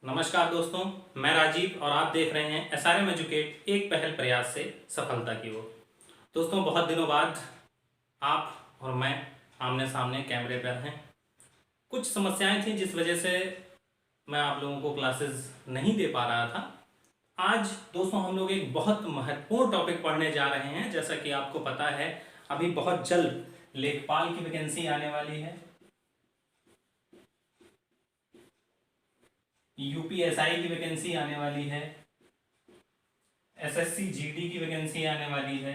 नमस्कार दोस्तों, मैं राजीव और आप देख रहे हैं एसआरएम एजुकेट, एक पहल प्रयास से सफलता की ओर। दोस्तों, बहुत दिनों बाद आप और मैं आमने सामने कैमरे पर हैं। कुछ समस्याएं थी जिस वजह से मैं आप लोगों को क्लासेस नहीं दे पा रहा था। आज दोस्तों हम लोग एक बहुत महत्वपूर्ण टॉपिक पढ़ने जा रहे हैं। जैसा कि आपको पता है, अभी बहुत जल्द लेखपाल की वैकेंसी आने वाली है, यूपीएसआई की वैकेंसी आने वाली है, एसएससी जीडी की वैकेंसी आने वाली है।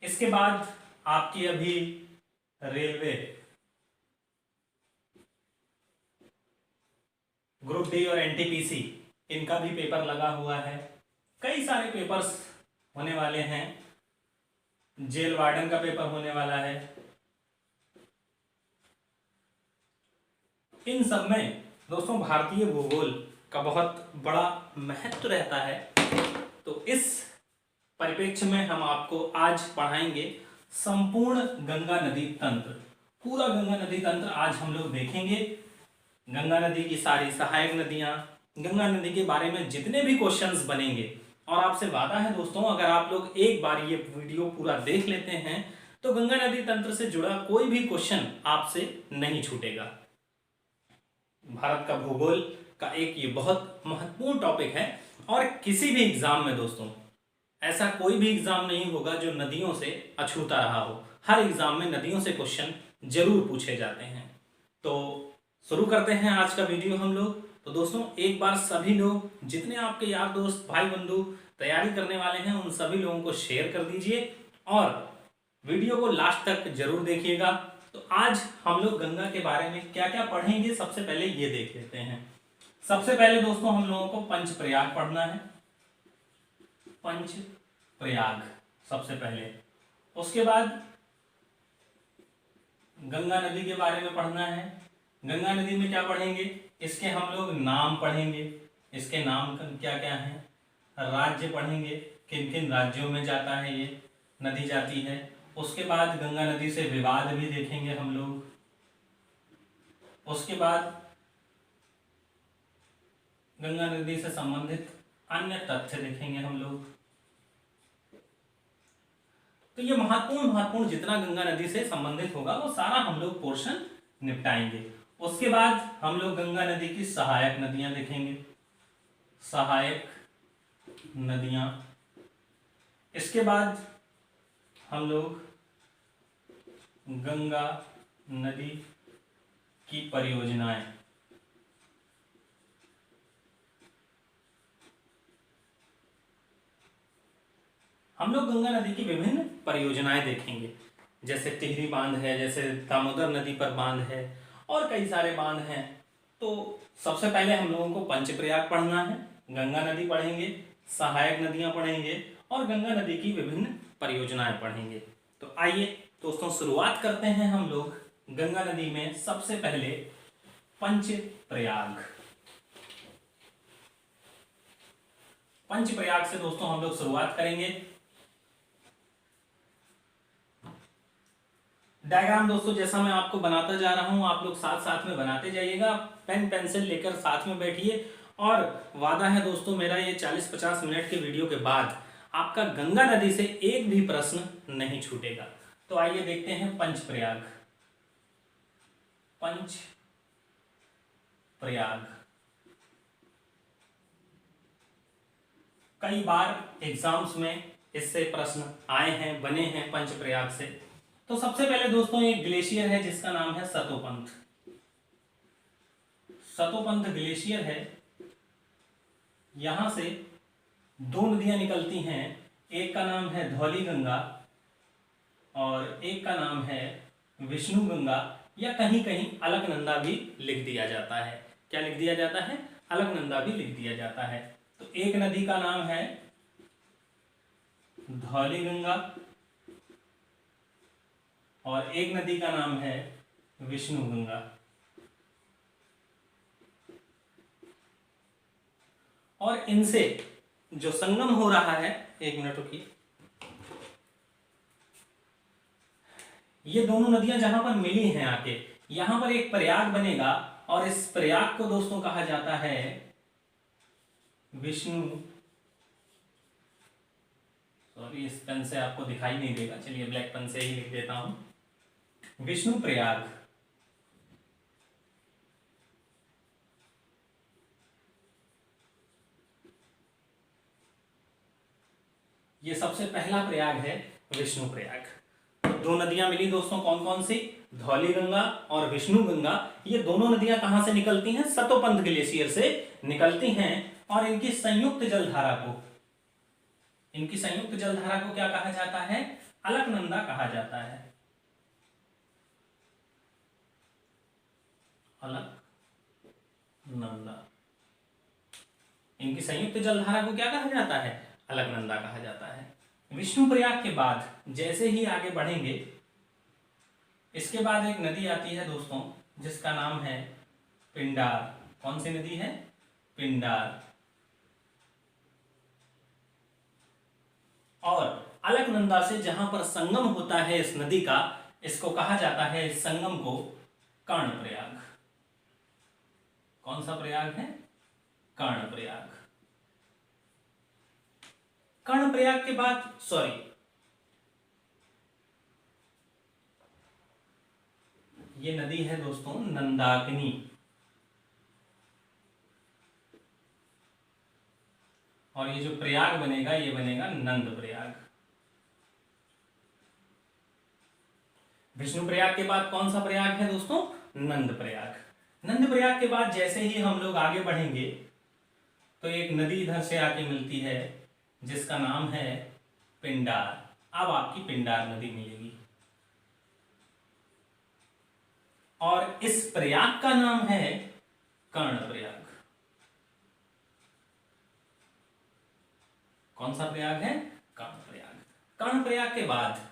इसके बाद आपकी अभी रेलवे ग्रुप डी और एनटीपीसी, इनका भी पेपर लगा हुआ है। कई सारे पेपर्स होने वाले हैं। जेल वार्डन का पेपर होने वाला है। इन सब में दोस्तों भारतीय भूगोल का बहुत बड़ा महत्व रहता है। तो इस परिप्रेक्ष्य में हम आपको आज पढ़ाएंगे संपूर्ण गंगा नदी तंत्र। पूरा गंगा नदी तंत्र आज हम लोग देखेंगे। गंगा नदी की सारी सहायक नदियां, गंगा नदी के बारे में जितने भी क्वेश्चंस बनेंगे, और आपसे वादा है दोस्तों, अगर आप लोग एक बार ये वीडियो पूरा देख लेते हैं तो गंगा नदी तंत्र से जुड़ा कोई भी क्वेश्चन आपसे नहीं छूटेगा। भारत का भूगोल का एक ये बहुत महत्वपूर्ण टॉपिक है और किसी भी एग्जाम में दोस्तों ऐसा कोई भी एग्जाम नहीं होगा जो नदियों से अछूता रहा हो। हर एग्जाम में नदियों से क्वेश्चन जरूर पूछे जाते हैं। तो शुरू करते हैं आज का वीडियो हम लोग। तो दोस्तों, एक बार सभी लोग, जितने आपके यार दोस्त भाई बंधु तैयारी करने वाले हैं, उन सभी लोगों को शेयर कर दीजिए और वीडियो को लास्ट तक जरूर देखिएगा। तो आज हम लोग गंगा के बारे में क्या क्या पढ़ेंगे, सबसे पहले ये देख लेते हैं। सबसे पहले दोस्तों हम लोगों को पंचप्रयाग पढ़ना है। पंचप्रयाग सबसे पहले। उसके बाद गंगा नदी के बारे में पढ़ना है। गंगा नदी में क्या पढ़ेंगे, इसके हम लोग नाम पढ़ेंगे। इसके नाम क्या क्या हैं, राज्य पढ़ेंगे, किन किन राज्यों में जाता है ये नदी जाती है। उसके बाद गंगा नदी से विवाद भी देखेंगे हम लोग। उसके बाद गंगा नदी से संबंधित अन्य तथ्य देखेंगे हम लोग। तो ये महत्वपूर्ण जितना गंगा नदी से संबंधित होगा वो सारा हम लोग पोर्शन निपटाएंगे। उसके बाद हम लोग गंगा नदी की सहायक नदियां देखेंगे। सहायक नदियां। इसके बाद हम लोग गंगा नदी की परियोजनाएं। हम लोग गंगा नदी की विभिन्न परियोजनाएं देखेंगे, जैसे टिहरी बांध है, जैसे दामोदर नदी पर बांध है और कई सारे बांध हैं। तो सबसे पहले हम लोगों को पंचप्रयाग पढ़ना है, गंगा नदी पढ़ेंगे, सहायक नदियां पढ़ेंगे और गंगा नदी की विभिन्न परियोजनाएं पढ़ेंगे। तो आइए दोस्तों शुरुआत करते हैं हम लोग गंगा नदी में। सबसे पहले पंचप्रयाग। पंचप्रयाग से दोस्तों हम लोग शुरुआत करेंगे। डायग्राम दोस्तों जैसा मैं आपको बनाता जा रहा हूं, आप लोग साथ साथ में बनाते जाइएगा। पेन पेंसिल लेकर साथ में बैठिए। और वादा है दोस्तों मेरा, ये 40-50 मिनट के वीडियो के बाद आपका गंगा नदी से एक भी प्रश्न नहीं छूटेगा। तो आइए देखते हैं पंचप्रयाग। पंचप्रयाग कई बार एग्जाम्स में इससे प्रश्न आए हैं, बने हैं पंचप्रयाग से। तो सबसे पहले दोस्तों एक ग्लेशियर है जिसका नाम है सतोपंथ। सतोपंथ ग्लेशियर है। यहां से दो नदियां निकलती हैं, एक का नाम है धौली गंगा और एक का नाम है विष्णु गंगा, या कहीं कहीं अलकनंदा भी लिख दिया जाता है। क्या लिख दिया जाता है? अलकनंदा भी लिख दिया जाता है। तो एक नदी का नाम है धौली गंगा और एक नदी का नाम है विष्णु गंगा। और इनसे जो संगम हो रहा है, एक मिनट रुकिए, ये दोनों नदियां जहां पर मिली हैं आके, यहां पर एक प्रयाग बनेगा और इस प्रयाग को दोस्तों कहा जाता है विष्णु, सॉरी इस पेन से आपको दिखाई नहीं देगा, चलिए ब्लैक पेन से ही लिख देता हूं, विष्णु प्रयाग। ये सबसे पहला प्रयाग है विष्णु प्रयाग। तो दो नदियां मिली दोस्तों, कौन कौन सी, धौली गंगा और विष्णु गंगा। ये दोनों नदियां कहां से निकलती हैं, सतोपंथ ग्लेशियर से निकलती हैं और इनकी संयुक्त जलधारा को, इनकी संयुक्त जलधारा को क्या कहा जाता है, अलकनंदा कहा जाता है, अलकनंदा। इनकी संयुक्त जलधारा को क्या कहा जाता है, अलकनंदा कहा जाता है। विष्णु प्रयाग के बाद जैसे ही आगे बढ़ेंगे, इसके बाद एक नदी आती है दोस्तों जिसका नाम है पिंडार। कौन सी नदी है, पिंडार। और अलकनंदा से जहां पर संगम होता है इस नदी का, इसको कहा जाता है, इस संगम को कर्णप्रयाग। कौन सा प्रयाग है, कर्णप्रयाग। कर्णप्रयाग के बाद, सॉरी ये नदी है दोस्तों नंदाकिनी, और ये जो प्रयाग बनेगा ये बनेगा नंद प्रयाग। विष्णु प्रयाग के बाद कौन सा प्रयाग है दोस्तों, नंद प्रयाग। नंद प्रयाग के बाद जैसे ही हम लोग आगे बढ़ेंगे तो एक नदी इधर से आके मिलती है जिसका नाम है पिंडार। अब आपकी पिंडार नदी मिलेगी और इस प्रयाग का नाम है कर्णप्रयाग। कौन सा प्रयाग है, कर्णप्रयाग। कर्णप्रयाग के बाद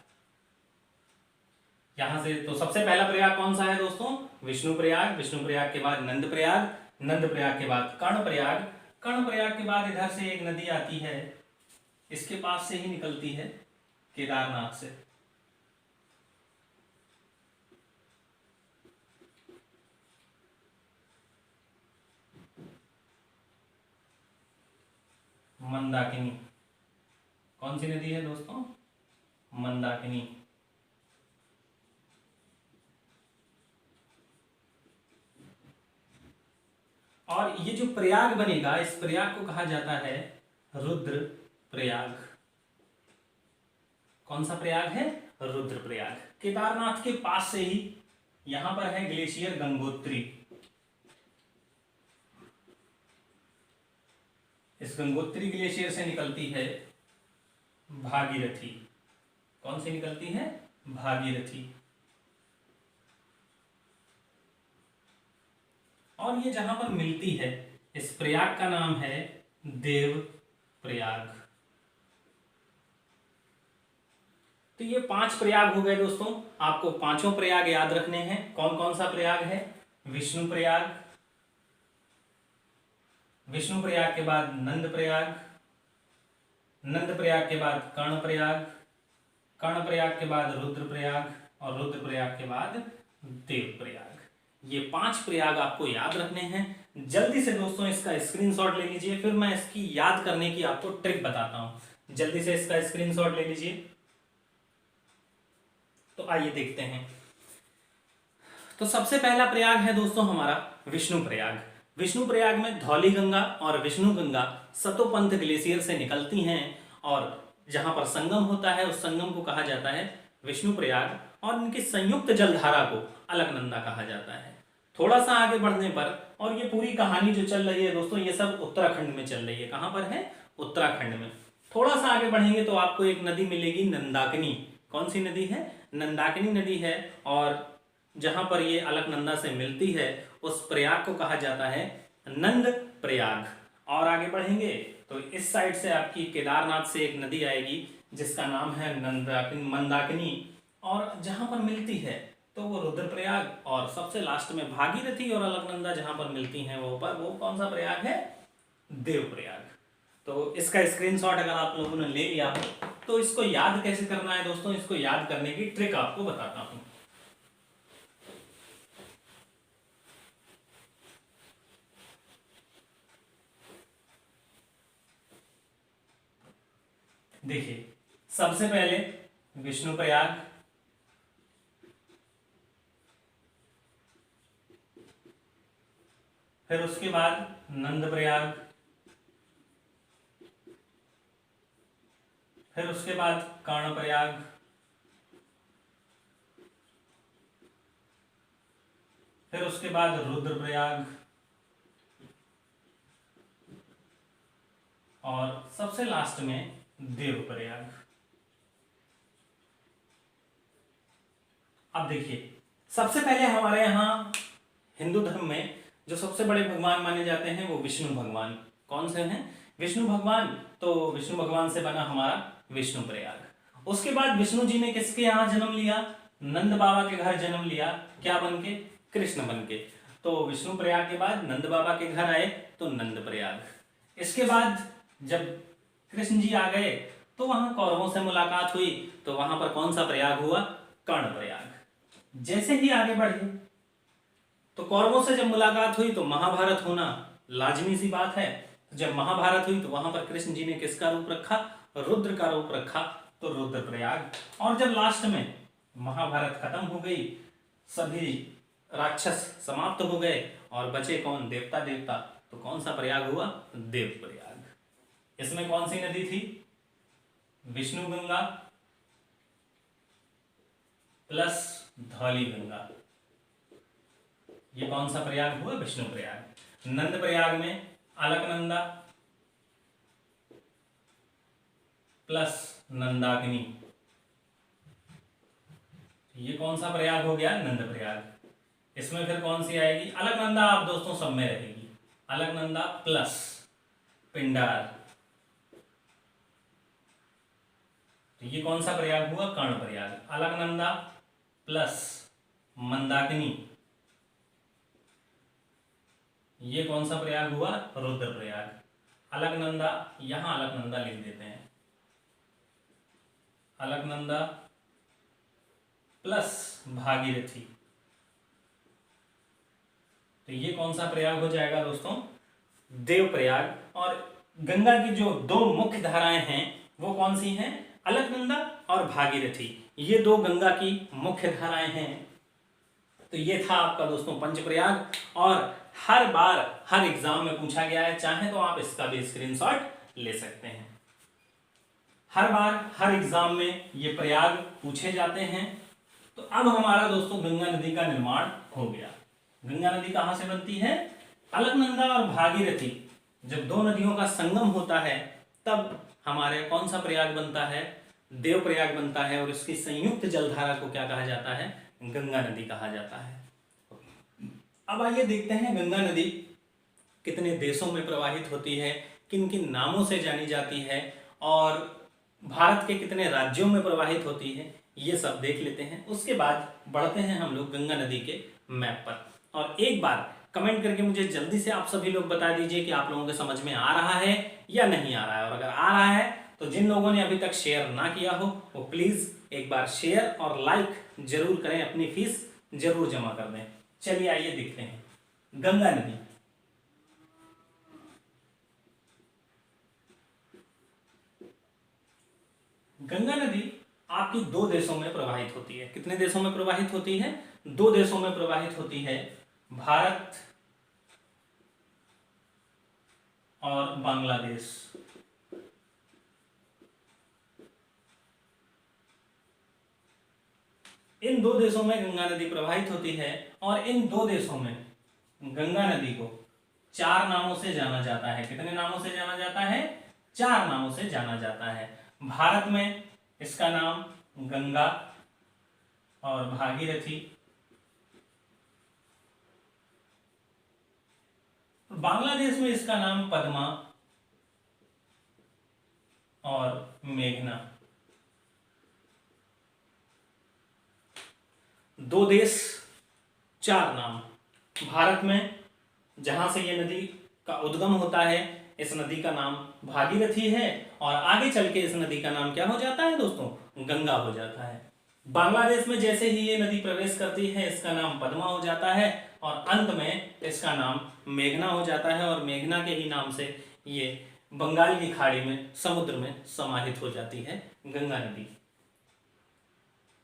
यहां से तो सबसे पहला प्रयाग कौन सा है दोस्तों, विष्णु प्रयाग। विष्णु प्रयाग के बाद नंद प्रयाग, नंद प्रयाग के बाद कर्णप्रयाग, कर्णप्रयाग के बाद इधर से एक नदी आती है, इसके पास से ही निकलती है, केदारनाथ से। मंदाकिनी। कौन सी नदी है दोस्तों, मंदाकिनी। और ये जो प्रयाग बनेगा, इस प्रयाग को कहा जाता है रुद्र प्रयाग। कौन सा प्रयाग है, रुद्र प्रयाग। केदारनाथ के पास से ही यहां पर है ग्लेशियर गंगोत्री। इस गंगोत्री ग्लेशियर से निकलती है भागीरथी। कौन सी निकलती है, भागीरथी। और ये जहां पर मिलती है, इस प्रयाग का नाम है देव प्रयाग। तो ये 5 प्रयाग हो गए दोस्तों। आपको पांचों प्रयाग याद रखने हैं। कौन कौन सा प्रयाग है, विष्णु प्रयाग, विष्णु प्रयाग के बाद नंद प्रयाग, नंद प्रयाग के बाद कर्ण प्रयाग, कर्ण प्रयाग के बाद रुद्र प्रयाग और रुद्र प्रयाग के बाद देव प्रयाग। ये 5 प्रयाग आपको याद रखने हैं। जल्दी से दोस्तों इसका स्क्रीनशॉट ले लीजिए, फिर मैं इसकी याद करने की आपको ट्रिक बताता हूं। जल्दी से इसका स्क्रीनशॉट ले लीजिए। तो आइए देखते हैं। तो सबसे पहला प्रयाग है दोस्तों हमारा विष्णु प्रयाग। विष्णु प्रयाग में धौली गंगा और विष्णु गंगा सतोपंथ ग्लेशियर से निकलती हैं और जहां पर संगम होता है उस संगम को कहा जाता है विष्णु प्रयाग और इनकी संयुक्त जलधारा को अलकनंदा कहा जाता है। थोड़ा सा आगे बढ़ने पर, और ये पूरी कहानी जो चल रही है दोस्तों ये सब उत्तराखंड में चल रही है। कहां पर है, उत्तराखंड में। थोड़ा सा आगे बढ़ेंगे तो आपको एक नदी मिलेगी नंदाकिनी। कौन सी नदी है, नंदाकिनी नदी है और जहां पर ये अलकनंदा से मिलती है उस प्रयाग को कहा जाता है नंद प्रयाग। और आगे बढ़ेंगे तो इस साइड से आपकी केदारनाथ से एक नदी आएगी जिसका नाम है मंदाकिनी और जहां पर मिलती है तो वो रुद्रप्रयाग, और सबसे लास्ट में भागीरथी और अलकनंदा जहां पर मिलती हैं वो कौन सा प्रयाग है, देवप्रयाग। तो इसका स्क्रीनशॉट अगर आप लोगों ने ले लिया तो इसको याद कैसे करना है दोस्तों, इसको याद करने की ट्रिक आपको बताता हूं। देखिए, सबसे पहले विष्णुप्रयाग, फिर उसके बाद नंदप्रयाग, फिर उसके बाद कर्णप्रयाग, फिर उसके बाद रुद्रप्रयाग, और सबसे लास्ट में देवप्रयाग। अब देखिए, सबसे पहले हमारे यहाँ हिंदू धर्म में जो सबसे बड़े भगवान माने जाते हैं वो विष्णु भगवान। कौन से हैं? विष्णु भगवान। तो विष्णु भगवान से बना हमारा विष्णु प्रयाग। उसके बाद विष्णु जी ने किसके यहाँ जन्म लिया? नंद बाबा के घर जन्म लिया। क्या बन के? कृष्ण बन के। तो विष्णु प्रयाग के बाद नंद बाबा के घर आए तो नंद प्रयाग। इसके बाद जब कृष्ण जी आ गए तो वहां कौरवों से मुलाकात हुई, तो वहां पर कौन सा प्रयाग हुआ? कर्ण प्रयाग। जैसे ही आगे बढ़े तो कौरवों से जब मुलाकात हुई तो महाभारत होना लाजमी सी बात है। जब महाभारत हुई तो वहां पर कृष्ण जी ने किसका रूप रखा? रुद्र का रूप रखा, तो रुद्रप्रयाग। और जब लास्ट में महाभारत खत्म हो गई, सभी राक्षस समाप्त हो गए और बचे कौन? देवता देवता। तो कौन सा प्रयाग हुआ? देवप्रयाग। इसमें कौन सी नदी थी? विष्णु गंगा प्लस धौली गंगा। ये कौन सा प्रयाग हुआ? विष्णु प्रयाग। नंद प्रयाग में अलकनंदा प्लस नंदाग्नि। ये कौन सा प्रयाग हो गया? नंद प्रयाग। इसमें फिर कौन सी आएगी? अलकनंदा आप दोस्तों सब में रहेगी। अलकनंदा प्लस पिंडार। तो ये कौन सा प्रयाग हुआ? कर्ण प्रयाग। अलकनंदा प्लस मंदाकिनी। ये कौन सा प्रयाग हुआ? रुद्र प्रयाग। अलकनंदा, यहां अलकनंदा लिख देते हैं। अलकनंदा प्लस भागीरथी। तो ये कौन सा प्रयाग हो जाएगा दोस्तों? देवप्रयाग। और गंगा की जो दो मुख्य धाराएं हैं वो कौन सी हैं? अलकनंदा और भागीरथी। ये दो गंगा की मुख्य धाराएं हैं। तो ये था आपका दोस्तों पंचप्रयाग। और हर बार हर एग्जाम में पूछा गया है, चाहे तो आप इसका भी स्क्रीनशॉट ले सकते हैं। हर बार हर एग्जाम में ये प्रयाग पूछे जाते हैं। तो अब हमारा दोस्तों गंगा नदी का निर्माण हो गया। गंगा नदी कहां से बनती है? अलकनंदा और भागीरथी जब दो नदियों का संगम होता है तब हमारे कौन सा प्रयाग बनता है? देव प्रयाग बनता है। और इसकी संयुक्त जलधारा को क्या कहा जाता है? गंगा नदी कहा जाता है। अब आइए देखते हैं गंगा नदी कितने देशों में प्रवाहित होती है, किन किन नामों से जानी जाती है, और भारत के कितने राज्यों में प्रवाहित होती है, ये सब देख लेते हैं। उसके बाद बढ़ते हैं हम लोग गंगा नदी के मैप पर। और एक बार कमेंट करके मुझे जल्दी से आप सभी लोग बता दीजिए कि आप लोगों के समझ में आ रहा है या नहीं आ रहा है। और अगर आ रहा है तो जिन लोगों ने अभी तक शेयर ना किया हो वो प्लीज एक बार शेयर और लाइक जरूर करें, अपनी फीस जरूर जमा कर दें। चलिए आइए देखते हैं गंगा नदी। गंगा नदी आपकी दो देशों में प्रवाहित होती है। कितने देशों में प्रवाहित होती है? दो देशों में प्रवाहित होती है, भारत और बांग्लादेश। इन दो देशों में गंगा नदी प्रवाहित होती है। और इन दो देशों में गंगा नदी को चार नामों से जाना जाता है। कितने नामों से जाना जाता है? चार नामों से जाना जाता है। भारत में इसका नाम गंगा और भागीरथी, बांग्लादेश में इसका नाम पद्मा और मेघना। दो देश, चार नाम। भारत में जहां से ये नदी का उद्गम होता है, इस नदी का नाम भागीरथी है। और आगे चल के इस नदी का नाम क्या हो जाता है दोस्तों? गंगा हो जाता है। बांग्लादेश में जैसे ही ये नदी प्रवेश करती है इसका नाम पद्मा हो जाता है। और अंत में इसका नाम मेघना हो जाता है। और मेघना के ही नाम से ये बंगाल की खाड़ी में, समुद्र में समाहित हो जाती है गंगा नदी।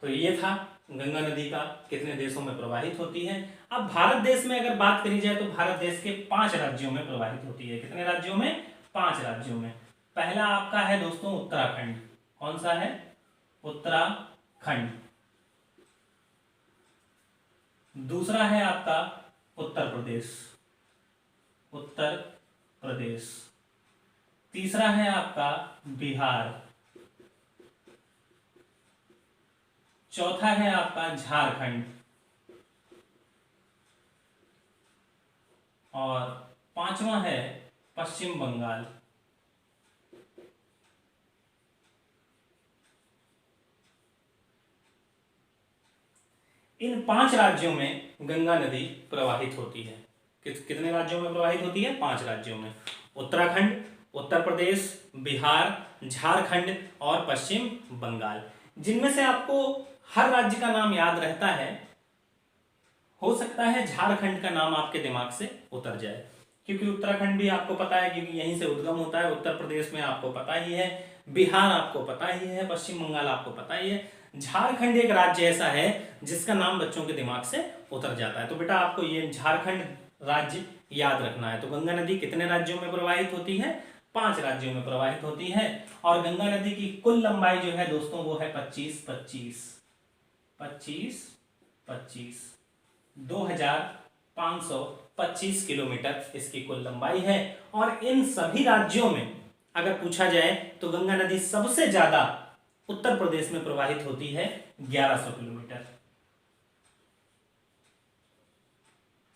तो ये था गंगा नदी का कितने देशों में प्रवाहित होती है। अब भारत देश में अगर बात करी जाए तो भारत देश के 5 राज्यों में प्रवाहित होती है। कितने राज्यों में? 5 राज्यों में। पहला आपका है दोस्तों उत्तराखंड। कौन सा है? उत्तराखंड। दूसरा है आपका उत्तर प्रदेश, उत्तर प्रदेश। तीसरा है आपका बिहार। चौथा है आपका झारखंड। और पांचवा है पश्चिम बंगाल। इन 5 राज्यों में गंगा नदी प्रवाहित होती है। कितने राज्यों में प्रवाहित होती है? 5 राज्यों में। उत्तराखंड, उत्तर प्रदेश, बिहार, झारखंड और पश्चिम बंगाल। जिनमें से आपको हर राज्य का नाम याद रहता है, हो सकता है झारखंड का नाम आपके दिमाग से उतर जाए, क्योंकि उत्तराखंड भी आपको पता है, क्योंकि यहीं से उद्गम होता है। उत्तर प्रदेश में आपको पता ही है, बिहार आपको पता ही है, पश्चिम बंगाल आपको पता ही है। झारखंड एक राज्य ऐसा है जिसका नाम बच्चों के दिमाग से उतर जाता है। तो बेटा आपको ये झारखंड राज्य याद रखना है। तो गंगा नदी कितने राज्यों में प्रवाहित होती है? 5 राज्यों में प्रवाहित होती है। और गंगा नदी की कुल लंबाई जो है दोस्तों वो है 2525 किलोमीटर इसकी कुल लंबाई है। और इन सभी राज्यों में अगर पूछा जाए तो गंगा नदी सबसे ज्यादा उत्तर प्रदेश में प्रवाहित होती है 1100 किलोमीटर।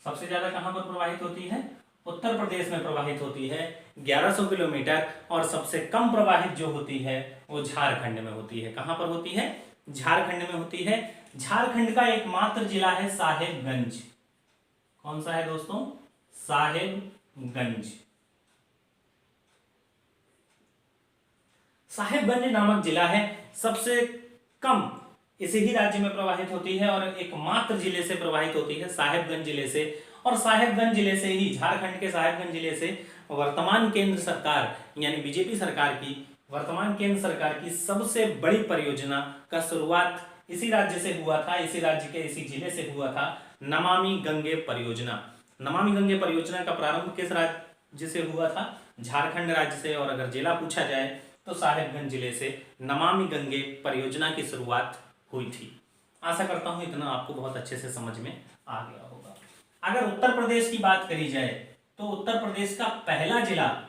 सबसे ज्यादा कहां पर प्रवाहित होती है? उत्तर प्रदेश में प्रवाहित होती है 1100 किलोमीटर। और सबसे कम प्रवाहित जो होती है वो झारखंड में होती है। कहां पर होती है? झारखंड में होती है। झारखंड का एकमात्र जिला है साहेबगंज। कौन सा है दोस्तों? साहेबगंज। साहेबगंज नामक जिला है, सबसे कम इसी ही राज्य में प्रवाहित होती है और एकमात्र जिले से प्रवाहित होती है, साहेबगंज जिले से। और साहेबगंज जिले से ही, झारखंड के साहेबगंज जिले से वर्तमान केंद्र सरकार यानी बीजेपी सरकार की, वर्तमान केंद्र सरकार की सबसे बड़ी परियोजना का शुरुआत इसी राज्य से हुआ था, इसी राज्य के इसी जिले से हुआ था, नमामि गंगे परियोजना। नमामि गंगे परियोजना का प्रारंभ किस राज्य से हुआ था? झारखंड राज्य से। और अगर जिला पूछा जाए तो साहेबगंज जिले से नमामि गंगे परियोजना की शुरुआत हुई थी। आशा करता हूं इतना आपको बहुत अच्छे से समझ में आ गया होगा। अगर उत्तर प्रदेश की बात करी जाए तो उत्तर प्रदेश का पहला जिला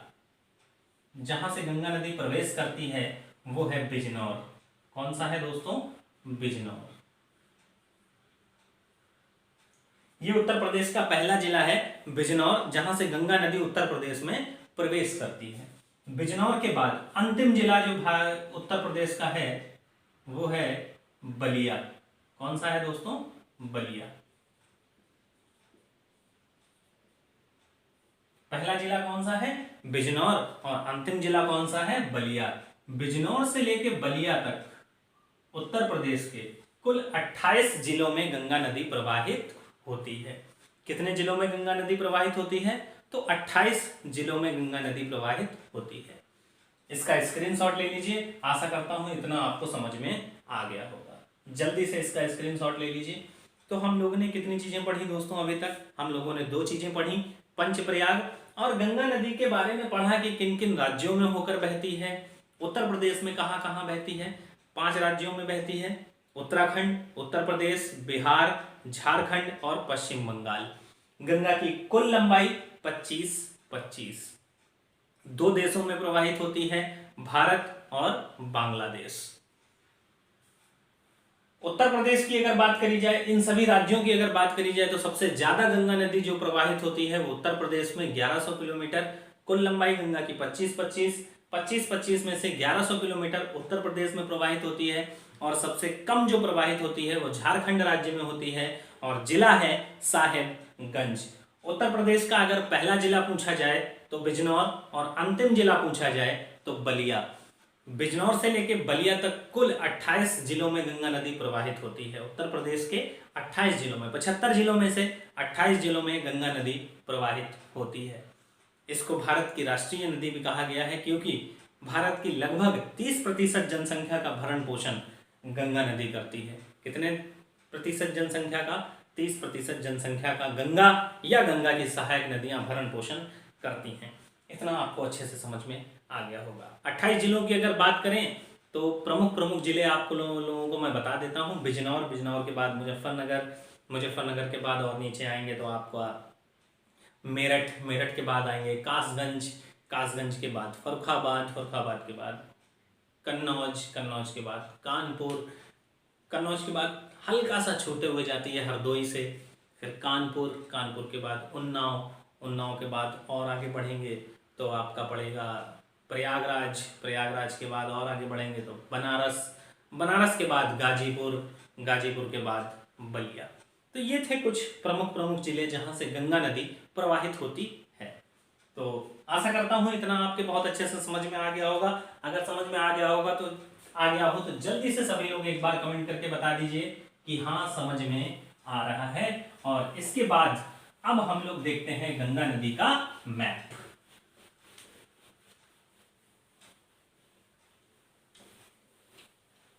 जहां से गंगा नदी प्रवेश करती है वो है बिजनौर। कौन सा है दोस्तों? बिजनौर। ये उत्तर प्रदेश का पहला जिला है बिजनौर, जहां से गंगा नदी उत्तर प्रदेश में प्रवेश करती है। बिजनौर के बाद अंतिम जिला जो उत्तर प्रदेश का है वो है बलिया। कौन सा है दोस्तों? बलिया। पहला जिला कौन सा है? बिजनौर। और अंतिम जिला कौन सा है? बलिया। बिजनौर से लेके बलिया तक उत्तर प्रदेश के कुल 28 जिलों में गंगा नदी प्रवाहित होती है। कितने जिलों में गंगा नदी प्रवाहित होती है? तो 28 जिलों में गंगा नदी प्रवाहित होती है। इसका स्क्रीनशॉट ले लीजिए। आशा करता हूं इतना आपको समझ में आ गया होगा। जल्दी से इसका स्क्रीनशॉट ले लीजिए। तो हम लोगों ने कितनी चीजें पढ़ी दोस्तों अभी तक? हम लोगों ने 2 चीजें पढ़ी, पंचप्रयाग और गंगा नदी के बारे में पढ़ा कि किन किन राज्यों में होकर बहती है, उत्तर प्रदेश में कहां कहां बहती है। 5 राज्यों में बहती है, उत्तराखंड, उत्तर प्रदेश, बिहार, झारखंड और पश्चिम बंगाल। गंगा की कुल लंबाई 25-25। 2 देशों में प्रवाहित होती है, भारत और बांग्लादेश। उत्तर प्रदेश की अगर बात करी जाए, इन सभी राज्यों की अगर बात करी जाए तो सबसे ज्यादा गंगा नदी जो प्रवाहित होती है वो उत्तर प्रदेश में 1100 किलोमीटर। कुल लंबाई गंगा की 25-25 में से 1100 किलोमीटर उत्तर प्रदेश में प्रवाहित होती है। और सबसे कम जो प्रवाहित होती है वो झारखंड राज्य में होती है और जिला है साहेबगंज। उत्तर प्रदेश का अगर पहला जिला पूछा जाए तो बिजनौर और अंतिम जिला पूछा जाए तो बलिया। बिजनौर से लेके बलिया तक कुल 28 जिलों में गंगा नदी प्रवाहित होती है। उत्तर प्रदेश के 28 जिलों में, 75 जिलों में से 28 जिलों में गंगा नदी प्रवाहित होती है। इसको भारत की राष्ट्रीय नदी भी कहा गया है, क्योंकि भारत की लगभग 30% जनसंख्या का भरण पोषण गंगा नदी करती है। कितने प्रतिशत जनसंख्या का? 30% जनसंख्या का गंगा या गंगा की सहायक नदियां भरण पोषण करती हैं। इतना आपको अच्छे से समझ में आ गया होगा। 28 जिलों की अगर बात करें तो प्रमुख प्रमुख जिले आपको लोगों को मैं बता देता हूँ। बिजनौर के बाद मुजफ्फरनगर के बाद और नीचे आएंगे तो आपको मेरठ के बाद आएंगे कासगंज के बाद फर्रुखाबाद के बाद कन्नौज के बाद कन्नौज के बाद हल्का सा छूटे हुए जाती है हरदोई से, फिर कानपुर के बाद उन्नाव के बाद और आगे बढ़ेंगे तो आपका पड़ेगा प्रयागराज के बाद और आगे बढ़ेंगे तो बनारस के बाद गाजीपुर के बाद बलिया। तो ये थे कुछ प्रमुख जिले जहाँ से गंगा नदी प्रवाहित होती है। तो आशा करता हूँ इतना आपके बहुत अच्छे से समझ में आ गया होगा। अगर समझ में आ गया हो तो जल्दी से सभी लोग एक बार कमेंट करके बता दीजिए कि हाँ समझ में आ रहा है। और इसके बाद अब हम लोग देखते हैं गंगा नदी का मैप।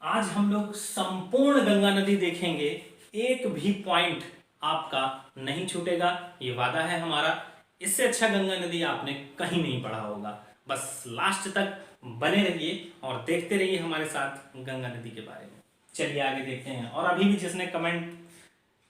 आज हम लोग संपूर्ण गंगा नदी देखेंगे, एक भी पॉइंट आपका नहीं छूटेगा, ये वादा है हमारा। इससे अच्छा गंगा नदी आपने कहीं नहीं पढ़ा होगा। बस लास्ट तक बने रहिए और देखते रहिए हमारे साथ गंगा नदी के बारे में। चलिए आगे देखते हैं। और अभी भी जिसने कमेंट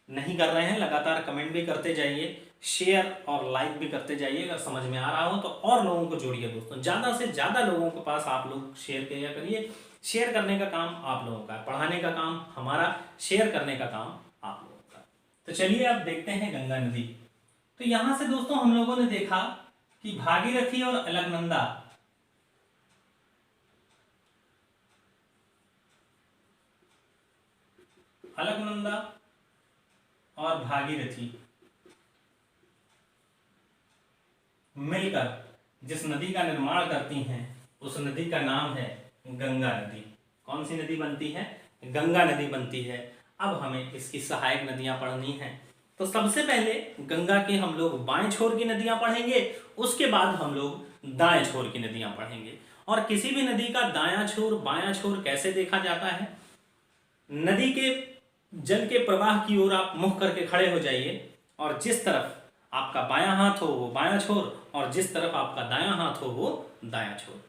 नहीं कर रहे हैं लगातार कमेंट भी करते जाइए, शेयर और लाइक भी करते जाइए। अगर समझ में आ रहा हो तो और लोगों को जोड़िए दोस्तों, ज़्यादा से ज़्यादा लोगों के पास आप लोग शेयर किया करिए। शेयर करने का काम आप लोगों का, पढ़ाने का काम हमारा, शेयर करने का काम आप लोगों का। तो चलिए अब देखते हैं गंगा नदी। तो यहां से दोस्तों हम लोगों ने देखा कि भागीरथी और अलकनंदा और भागीरथी मिलकर जिस नदी का निर्माण करती हैं उस नदी का नाम है गंगा नदी। कौन सी नदी बनती है? गंगा नदी बनती है। अब हमें इसकी सहायक नदियां पढ़नी है। तो सबसे पहले गंगा के हम लोग बाएं छोर की नदियां पढ़ेंगे, उसके बाद हम लोग दाएं छोर की नदियां पढ़ेंगे। और किसी भी नदी का दायां छोर बायां छोर कैसे देखा जाता है? नदी के जल के प्रवाह की ओर आप मुख करके खड़े हो जाइए और जिस तरफ आपका बायां हाथ हो वो बायां छोर और जिस तरफ आपका दायां हाथ हो वो दायां छोर।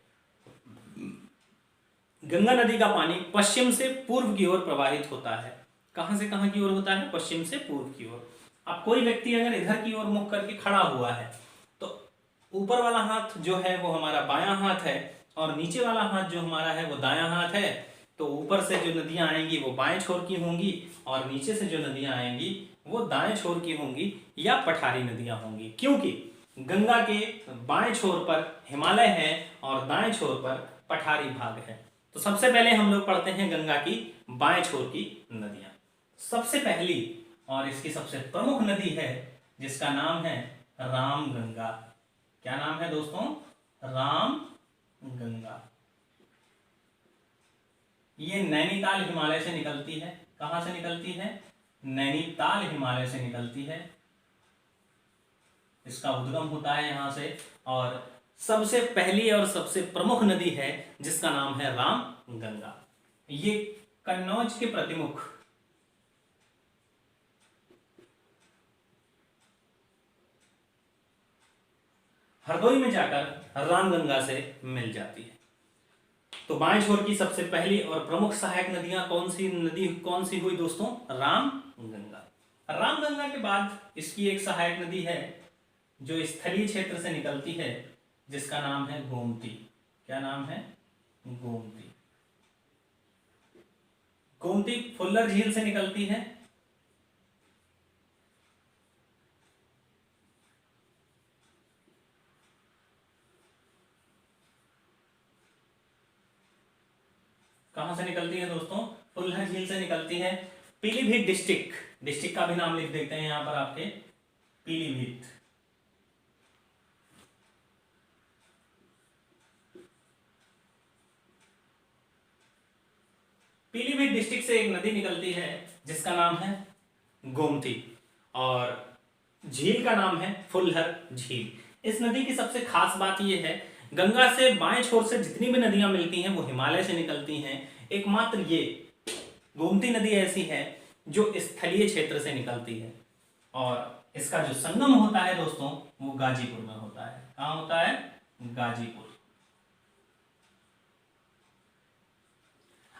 गंगा नदी का पानी पश्चिम से पूर्व की ओर प्रवाहित होता है। कहां से कहां की ओर होता है? पश्चिम से पूर्व की ओर। अब कोई व्यक्ति अगर इधर की ओर मुख करके खड़ा हुआ है तो ऊपर वाला हाथ जो है वो हमारा बायां हाथ है और नीचे वाला हाथ जो हमारा है वो दायां हाथ है। तो ऊपर से जो नदियां आएंगी वो बाएं छोर की होंगी और नीचे से जो नदियां आएंगी वो दाएं छोर की होंगी या पठारी नदियां होंगी, क्योंकि गंगा के बाएं छोर पर हिमालय है और दाएं छोर पर पठारी भाग है। तो सबसे पहले हम लोग पढ़ते हैं गंगा की बाएं छोर की नदियां। सबसे पहली और इसकी सबसे प्रमुख नदी है जिसका नाम है रामगंगा। क्या नाम है दोस्तों? रामगंगा। ये नैनीताल हिमालय से निकलती है। कहां से निकलती है? नैनीताल हिमालय से निकलती है। इसका उद्गम होता है यहां से और सबसे पहली और सबसे प्रमुख नदी है जिसका नाम है रामगंगा। ये कन्नौज के प्रतिमुख हरदोई में जाकर रामगंगा से मिल जाती है। तो बाएं छोर की सबसे पहली और प्रमुख सहायक नदियां कौन सी हुई दोस्तों? रामगंगा। रामगंगा के बाद इसकी एक सहायक नदी है जो स्थलीय क्षेत्र से निकलती है जिसका नाम है गोमती। क्या नाम है? गोमती। गोमती फुल्लर झील से निकलती है। कहां से निकलती है दोस्तों? फुल्लर झील से निकलती है। पीलीभीत डिस्ट्रिक्ट का भी नाम लिख देते हैं यहां पर आपके, पीलीभीत। पीलीभीत डिस्ट्रिक्ट से एक नदी निकलती है जिसका नाम है गोमती और झील का नाम है फुल्लर झील। इस नदी की सबसे खास बात यह है, गंगा से बाएं छोर से जितनी भी नदियां मिलती हैं वो हिमालय से निकलती हैं। एकमात्र ये गोमती नदी ऐसी है जो स्थलीय क्षेत्र से निकलती है, और इसका जो संगम होता है दोस्तों वो गाजीपुर में होता है। कहाँ होता है? गाजीपुर।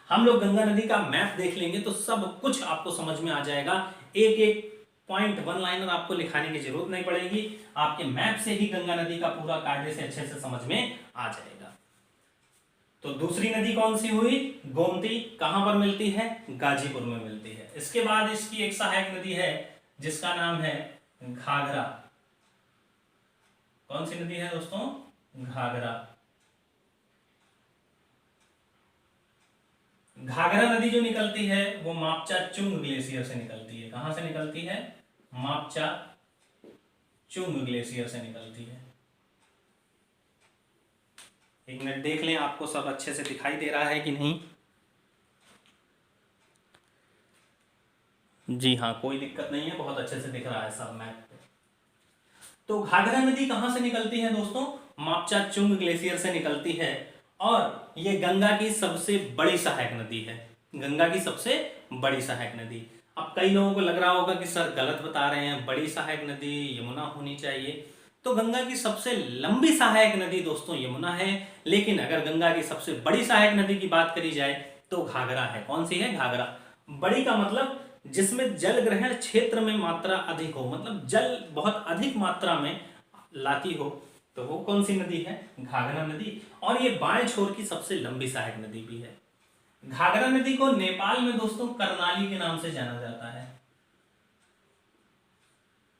हम लोग गंगा नदी का मैप देख लेंगे तो सब कुछ आपको समझ में आ जाएगा। एक एक पॉइंट वन लाइनर आपको लिखाने की जरूरत नहीं पड़ेगी, आपके मैप से ही गंगा नदी का पूरा कायदे से अच्छे से समझ में आ जाएगा। तो दूसरी नदी कौन सी हुई? गोमती। कहां पर मिलती है? गाजीपुर में मिलती है। इसके बाद इसकी एक सहायक नदी है जिसका नाम है घाघरा। कौन सी नदी है दोस्तों? घाघरा। घाघरा नदी जो निकलती है वो मापचा चुंग ग्लेशियर से निकलती है। कहां से निकलती है? मापचा चुंग ग्लेशियर से निकलती है। एक मिनट देख लें आपको सब अच्छे से दिखाई दे रहा है कि नहीं। जी हाँ, कोई दिक्कत नहीं है, बहुत अच्छे से दिख रहा है सब मैप पे। तो घाघरा नदी कहां से निकलती है दोस्तों? मापचा चुंग ग्लेशियर से निकलती है, और ये गंगा की सबसे बड़ी सहायक नदी है। गंगा की सबसे बड़ी सहायक नदी। अब कई लोगों को लग रहा होगा कि सर गलत बता रहे हैं, बड़ी सहायक नदी यमुना होनी चाहिए। तो गंगा की सबसे लंबी सहायक नदी दोस्तों यमुना है, लेकिन अगर गंगा की सबसे बड़ी सहायक नदी की बात करी जाए तो घाघरा है। कौन सी है? घाघरा। बड़ी का मतलब जिसमें जल ग्रहण क्षेत्र में मात्रा अधिक हो, मतलब जल बहुत अधिक मात्रा में लाती हो, तो वो कौन सी नदी है? घाघरा नदी। और ये बाएं छोर की सबसे लंबी सहायक नदी भी है। घाघरा नदी को नेपाल में दोस्तों कर्णाली के नाम से जाना जाता है।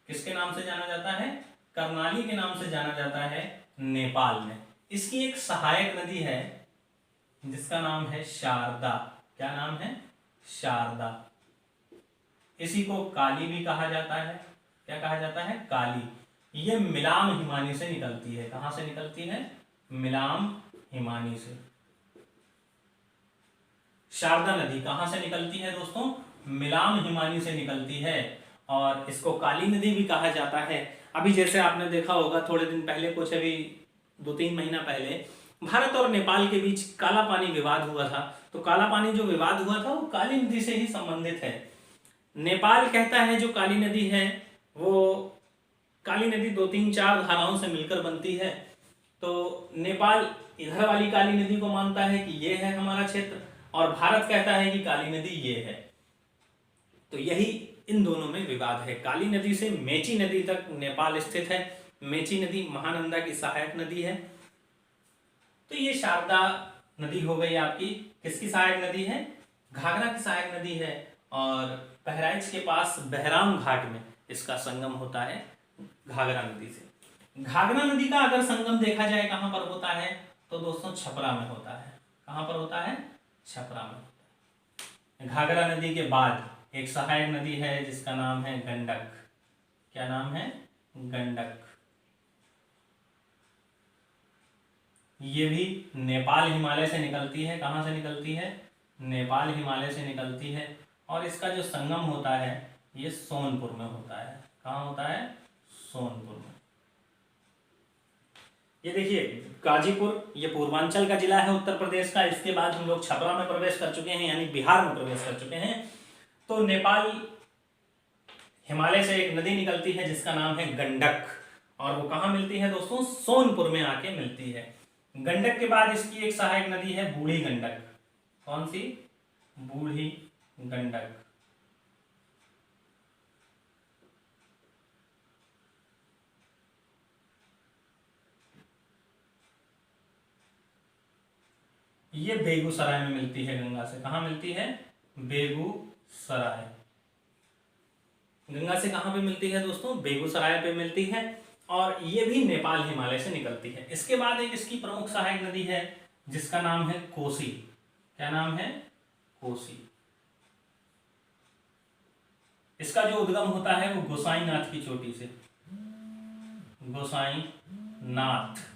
किसके नाम से जाना जाता है? कर्णाली के नाम से जाना जाता है नेपाल में। इसकी एक सहायक नदी है जिसका नाम है शारदा। क्या नाम है? शारदा। इसी को काली भी कहा जाता है। क्या कहा जाता है? काली। ये मिलाम हिमानी से निकलती है। कहां से निकलती है? मिलाम हिमानी से। शारदा नदी कहां से निकलती है दोस्तों? मिलाम हिमानी से निकलती है, और इसको काली नदी भी कहा जाता है। अभी जैसे आपने देखा होगा थोड़े दिन पहले, कुछ अभी 2-3 महीना पहले भारत और नेपाल के बीच काला पानी विवाद हुआ था। तो काला पानी जो विवाद हुआ था वो काली नदी से ही संबंधित है। नेपाल कहता है जो काली नदी है वो काली नदी 2-3-4 धाराओं से मिलकर बनती है। तो नेपाल इधर वाली काली नदी को मानता है कि ये है हमारा क्षेत्र, और भारत कहता है कि काली नदी ये है। तो यही इन दोनों में विवाद है। काली नदी से मेची नदी तक नेपाल स्थित है। मेची नदी महानंदा की सहायक नदी है। तो ये शारदा नदी हो गई आपकी। किसकी सहायक नदी है? घाघरा की सहायक नदी है, और बहराइच के पास बहराम घाट में इसका संगम होता है घाघरा नदी से। घाघरा नदी का अगर संगम देखा जाए कहां पर होता है तो दोस्तों छपरा में होता है। कहां पर होता है? छपरा में होता है। घाघरा नदी के बाद एक सहायक नदी है जिसका नाम है गंडक। क्या नाम है? गंडक। ये भी नेपाल हिमालय से निकलती है। कहां से निकलती है? नेपाल हिमालय से निकलती है, और इसका जो संगम होता है ये सोनपुर में होता है। कहां होता है? सोनपुर में। ये देखिए गाजीपुर, ये पूर्वांचल का जिला है उत्तर प्रदेश का। इसके बाद हम लोग छपरा में प्रवेश कर चुके हैं, यानी बिहार में प्रवेश कर चुके हैं। तो नेपाल हिमालय से एक नदी निकलती है जिसका नाम है गंडक, और वो कहां मिलती है दोस्तों? सोनपुर में आके मिलती है। गंडक के बाद इसकी एक सहायक नदी है बूढ़ी गंडक। कौन सी? बूढ़ी गंडक। ये बेगूसराय में मिलती है गंगा से। कहां मिलती है? बेगूसराय। गंगा से कहां पे मिलती है दोस्तों? बेगूसराय पे मिलती है, और ये भी नेपाल हिमालय से निकलती है। इसके बाद एक इसकी प्रमुख सहायक नदी है जिसका नाम है कोसी। क्या नाम है? कोसी। इसका जो उद्गम होता है वो गोसाईनाथ की चोटी से। गोसाईनाथ।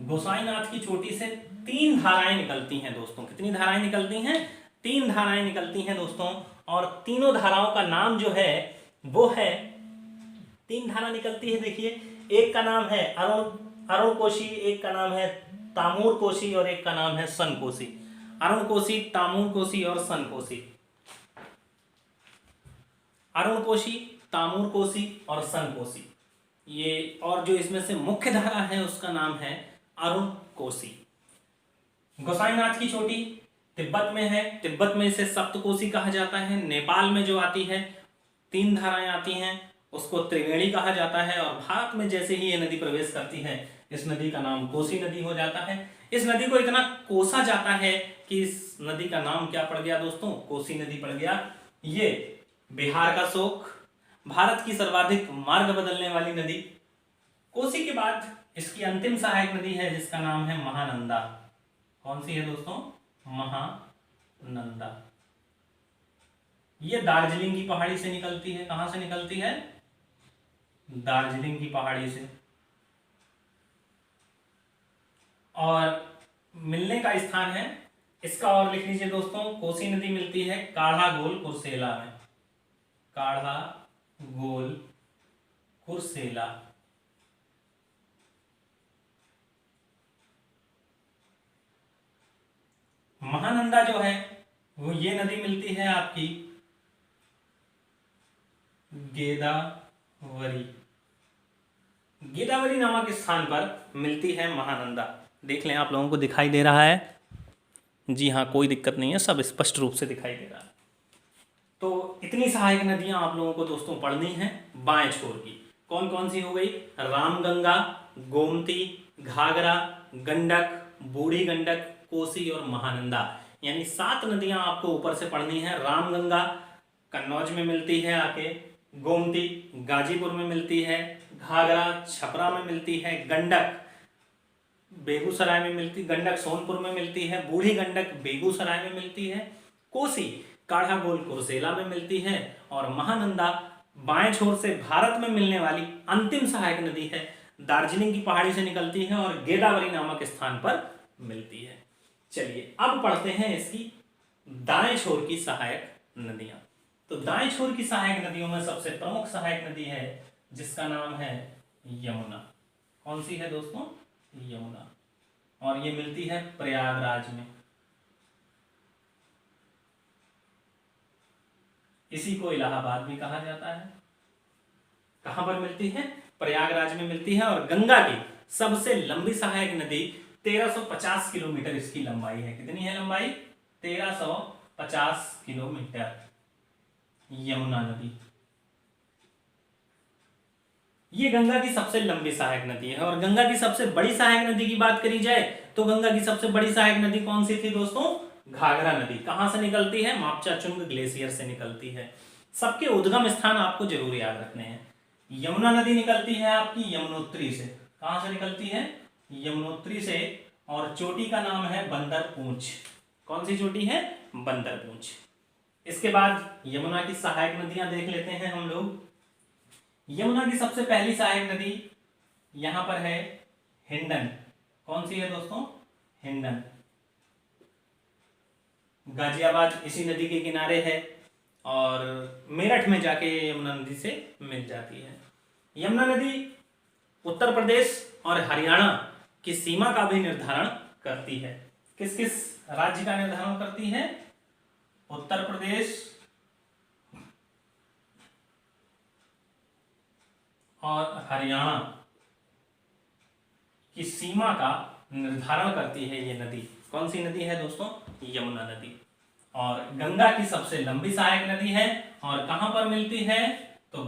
गोसाईनाथ की चोटी से 3 धाराएं निकलती हैं दोस्तों। कितनी धाराएं निकलती हैं? 3 धाराएं निकलती हैं दोस्तों, और तीनों धाराओं का नाम जो है वो है, 3 धारा निकलती है। देखिए, एक का नाम है अरुण कोशी, एक का नाम है तामूर कोशी और एक का नाम है सन कोशी। अरुण कोशी, तामूर कोशी और सन कोशी। अरुण कोशी, तामूर कोशी और सन कोशी ये, और जो इसमें से मुख्य धारा है उसका नाम है अरुण कोशी। गोसाईनाथ की चोटी तिब्बत में है, तिब्बत में इसे सप्तकोशी कहा जाता है। नेपाल में जो आती है 3 धाराएं आती हैं उसको त्रिवेणी कहा जाता है। और भारत में जैसे ही ये नदी प्रवेश करती है इस नदी का नाम कोसी नदी हो जाता है। इस नदी को इतना कोसा जाता है कि इस नदी का नाम क्या पड़ गया दोस्तों, कोसी नदी पड़ गया। ये बिहार का शोक, भारत की सर्वाधिक मार्ग बदलने वाली नदी। कोसी के बाद इसकी अंतिम सहायक नदी है जिसका नाम है महानंदा। कौन सी है दोस्तों, महानंदा। ये दार्जिलिंग की पहाड़ी से निकलती है। कहां से निकलती है, दार्जिलिंग की पहाड़ी से। और मिलने का स्थान है इसका, और लिख लीजिए दोस्तों, कोसी नदी मिलती है काढ़ा गोल कुर्सेला में। काढ़ा गोल कुर्सेला। महानंदा जो है वो ये नदी मिलती है आपकी गेदावरी। गेदावरी नामक स्थान पर मिलती है महानंदा। देख लें, आप लोगों को दिखाई दे रहा है? जी हाँ, कोई दिक्कत नहीं है, सब स्पष्ट रूप से दिखाई दे रहा है। तो इतनी सहायक नदियां आप लोगों को दोस्तों पढ़नी है बाएं छोर की। कौन कौन सी हो गई, रामगंगा, गोमती, घाघरा, गंडक, बूढ़ी गंडक, कोसी और महानंदा। यानी 7 नदियां आपको ऊपर से पढ़नी है। रामगंगा कन्नौज में मिलती है आके, गोमती गाजीपुर में मिलती है, घाघरा छपरा में मिलती है, गंडक बेगूसराय में मिलती, गंडक सोनपुर में मिलती है, बूढ़ी गंडक बेगूसराय में मिलती है, कोसी काढ़ा गोल कुर्सेला में मिलती है, और महानंदा बाएं छोर से भारत में मिलने वाली अंतिम सहायक नदी है, दार्जिलिंग की पहाड़ी से निकलती है और गेदावरी नामक स्थान पर मिलती है। चलिए अब पढ़ते हैं इसकी दाएं छोर की सहायक नदियां। तो दाएं छोर की सहायक नदियों में सबसे प्रमुख सहायक नदी है जिसका नाम है यमुना। कौन सी है दोस्तों, यमुना। और ये मिलती है प्रयागराज में। इसी को इलाहाबाद भी कहा जाता है। कहां पर मिलती है, प्रयागराज में मिलती है। और गंगा की सबसे लंबी सहायक नदी 1350 किलोमीटर इसकी लंबाई है। कितनी है लंबाई, 1350 किलोमीटर, यमुना नदी। ये गंगा की सबसे लंबी सहायक नदी है। और गंगा की सबसे बड़ी सहायक नदी की बात करी जाए तो गंगा की सबसे बड़ी सहायक नदी कौन सी थी दोस्तों, घाघरा नदी। कहां से निकलती है, मापचाचुंग ग्लेशियर से निकलती है। सबके उद्गम स्थान आपको जरूर याद रखने हैं। यमुना नदी निकलती है आपकी यमुनोत्री से। कहां से निकलती है, यमुनोत्री से। और चोटी का नाम है बंदरपूंछ। कौन सी चोटी है, बंदरपूंछ। इसके बाद यमुना की सहायक नदियां देख लेते हैं हम लोग। यमुना की सबसे पहली सहायक नदी यहां पर है हिंडन। कौन सी है दोस्तों, हिंडन। गाजियाबाद इसी नदी के किनारे है और मेरठ में जाके यमुना नदी से मिल जाती है। यमुना नदी उत्तर प्रदेश और हरियाणा की सीमा का भी निर्धारण करती है। किस किस राज्य का निर्धारण करती है, उत्तर प्रदेश और हरियाणा की सीमा का निर्धारण करती है ये नदी। कौन सी नदी है दोस्तों, यमुना नदी। और गंगा की सबसे लंबी सहायक नदी है। और कहां पर मिलती है, तो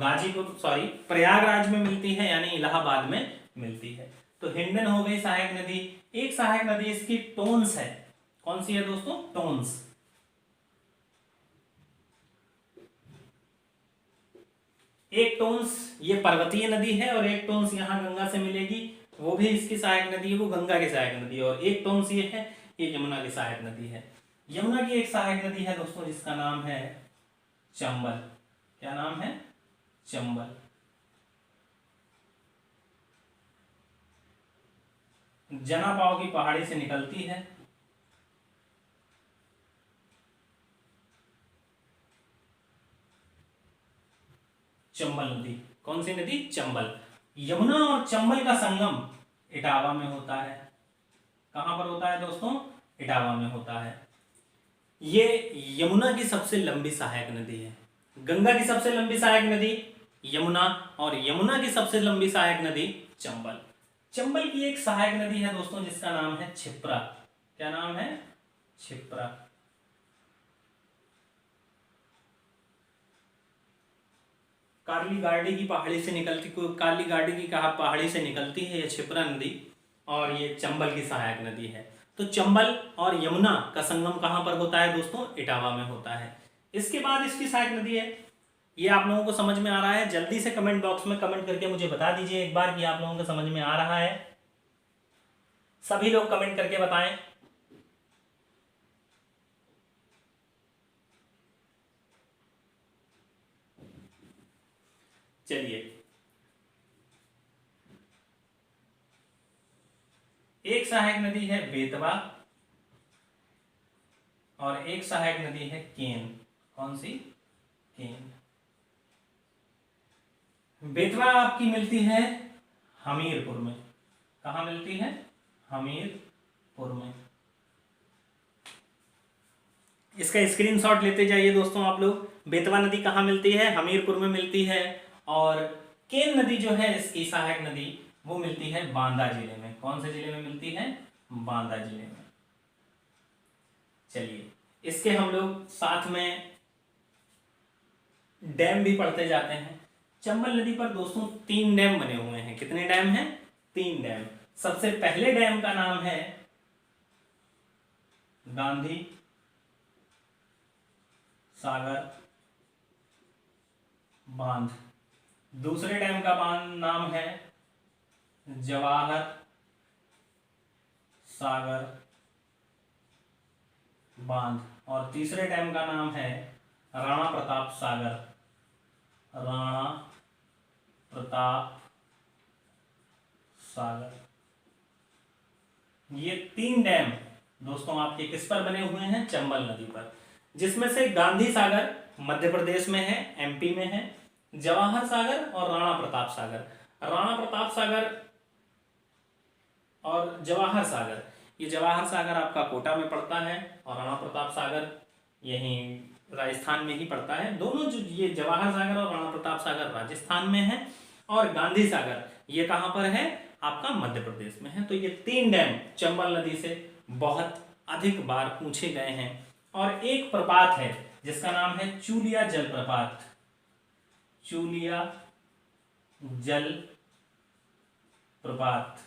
प्रयागराज में मिलती है, यानी इलाहाबाद में मिलती है। तो हिंडन हो गई सहायक नदी। एक सहायक नदी इसकी टोन्स है। कौन सी है दोस्तों, टोन्स। एक टोन्स ये पर्वतीय नदी है और एक टोन्स यहां गंगा से मिलेगी, वो भी इसकी सहायक नदी है, वो गंगा की सहायक नदी है। और एक टोन्स ये है, ये यमुना की सहायक नदी है। यमुना की एक सहायक नदी है दोस्तों जिसका नाम है चंबल। क्या नाम है, चंबल। जनापाव की पहाड़ी से निकलती है। चंबल नदी। कौन सी नदी, चंबल। यमुना और चंबल का संगम इटावा में होता है। कहां पर होता है दोस्तों? इटावा में होता है। ये यमुना की सबसे लंबी सहायक नदी है। गंगा की सबसे लंबी सहायक नदी यमुना, और यमुना की सबसे लंबी सहायक नदी चंबल। चंबल की एक सहायक नदी है दोस्तों जिसका नाम है क्षिप्रा। क्या नाम है? क्षिप्रा। कार्ली गार्डी की पहाड़ी से निकलती, कार्ली गार्डी की कहा पहाड़ी से निकलती है ये क्षिप्रा नदी, और ये चंबल की सहायक नदी है। तो चंबल और यमुना का संगम कहां पर होता है दोस्तों? इटावा में होता है। इसके बाद इसकी सहायक नदी है। ये आप लोगों को समझ में आ रहा है? जल्दी से कमेंट बॉक्स में कमेंट करके मुझे बता दीजिए एक बार कि आप लोगों को समझ में आ रहा है। सभी लोग कमेंट करके बताएं। चलिए, एक सहायक नदी है बेतवा और एक सहायक नदी है केन। कौन सी? केन। बेतवा आपकी मिलती है हमीरपुर में। कहाँ मिलती है? हमीरपुर में। इसका स्क्रीनशॉट लेते जाइए दोस्तों आप लोग। बेतवा नदी कहाँ मिलती है? हमीरपुर में मिलती है। और केन नदी जो है इसकी सहायक नदी वो मिलती है बांदा जिले में। कौन से जिले में मिलती है? बांदा जिले में। चलिए, इसके हम लोग साथ में डैम भी पढ़ते जाते हैं। चंबल नदी पर दोस्तों 3 डैम बने हुए हैं। कितने डैम हैं? 3 डैम। सबसे पहले डैम का नाम है गांधी सागर बांध। दूसरे डैम का नाम है जवाहर सागर बांध, और तीसरे डैम का नाम है राणा प्रताप सागर। राणा प्रताप सागर। ये 3 डैम दोस्तों आपके किस पर बने हुए हैं? चंबल नदी पर। जिसमें से गांधी सागर मध्य प्रदेश में है, एमपी में है। जवाहर सागर और राणा प्रताप सागर। राणा प्रताप सागर और जवाहर सागर, ये जवाहर सागर आपका कोटा में पड़ता है और राणा प्रताप सागर यहीं राजस्थान में ही पड़ता है। दोनों जो ये जवाहर सागर और राणा प्रताप सागर राजस्थान में है, और गांधी सागर ये कहां पर है? आपका मध्य प्रदेश में है। तो ये 3 डैम चंबल नदी से बहुत अधिक बार पूछे गए हैं। और एक प्रपात है जिसका नाम है चूलिया जलप्रपात। चूलिया जल प्रपात।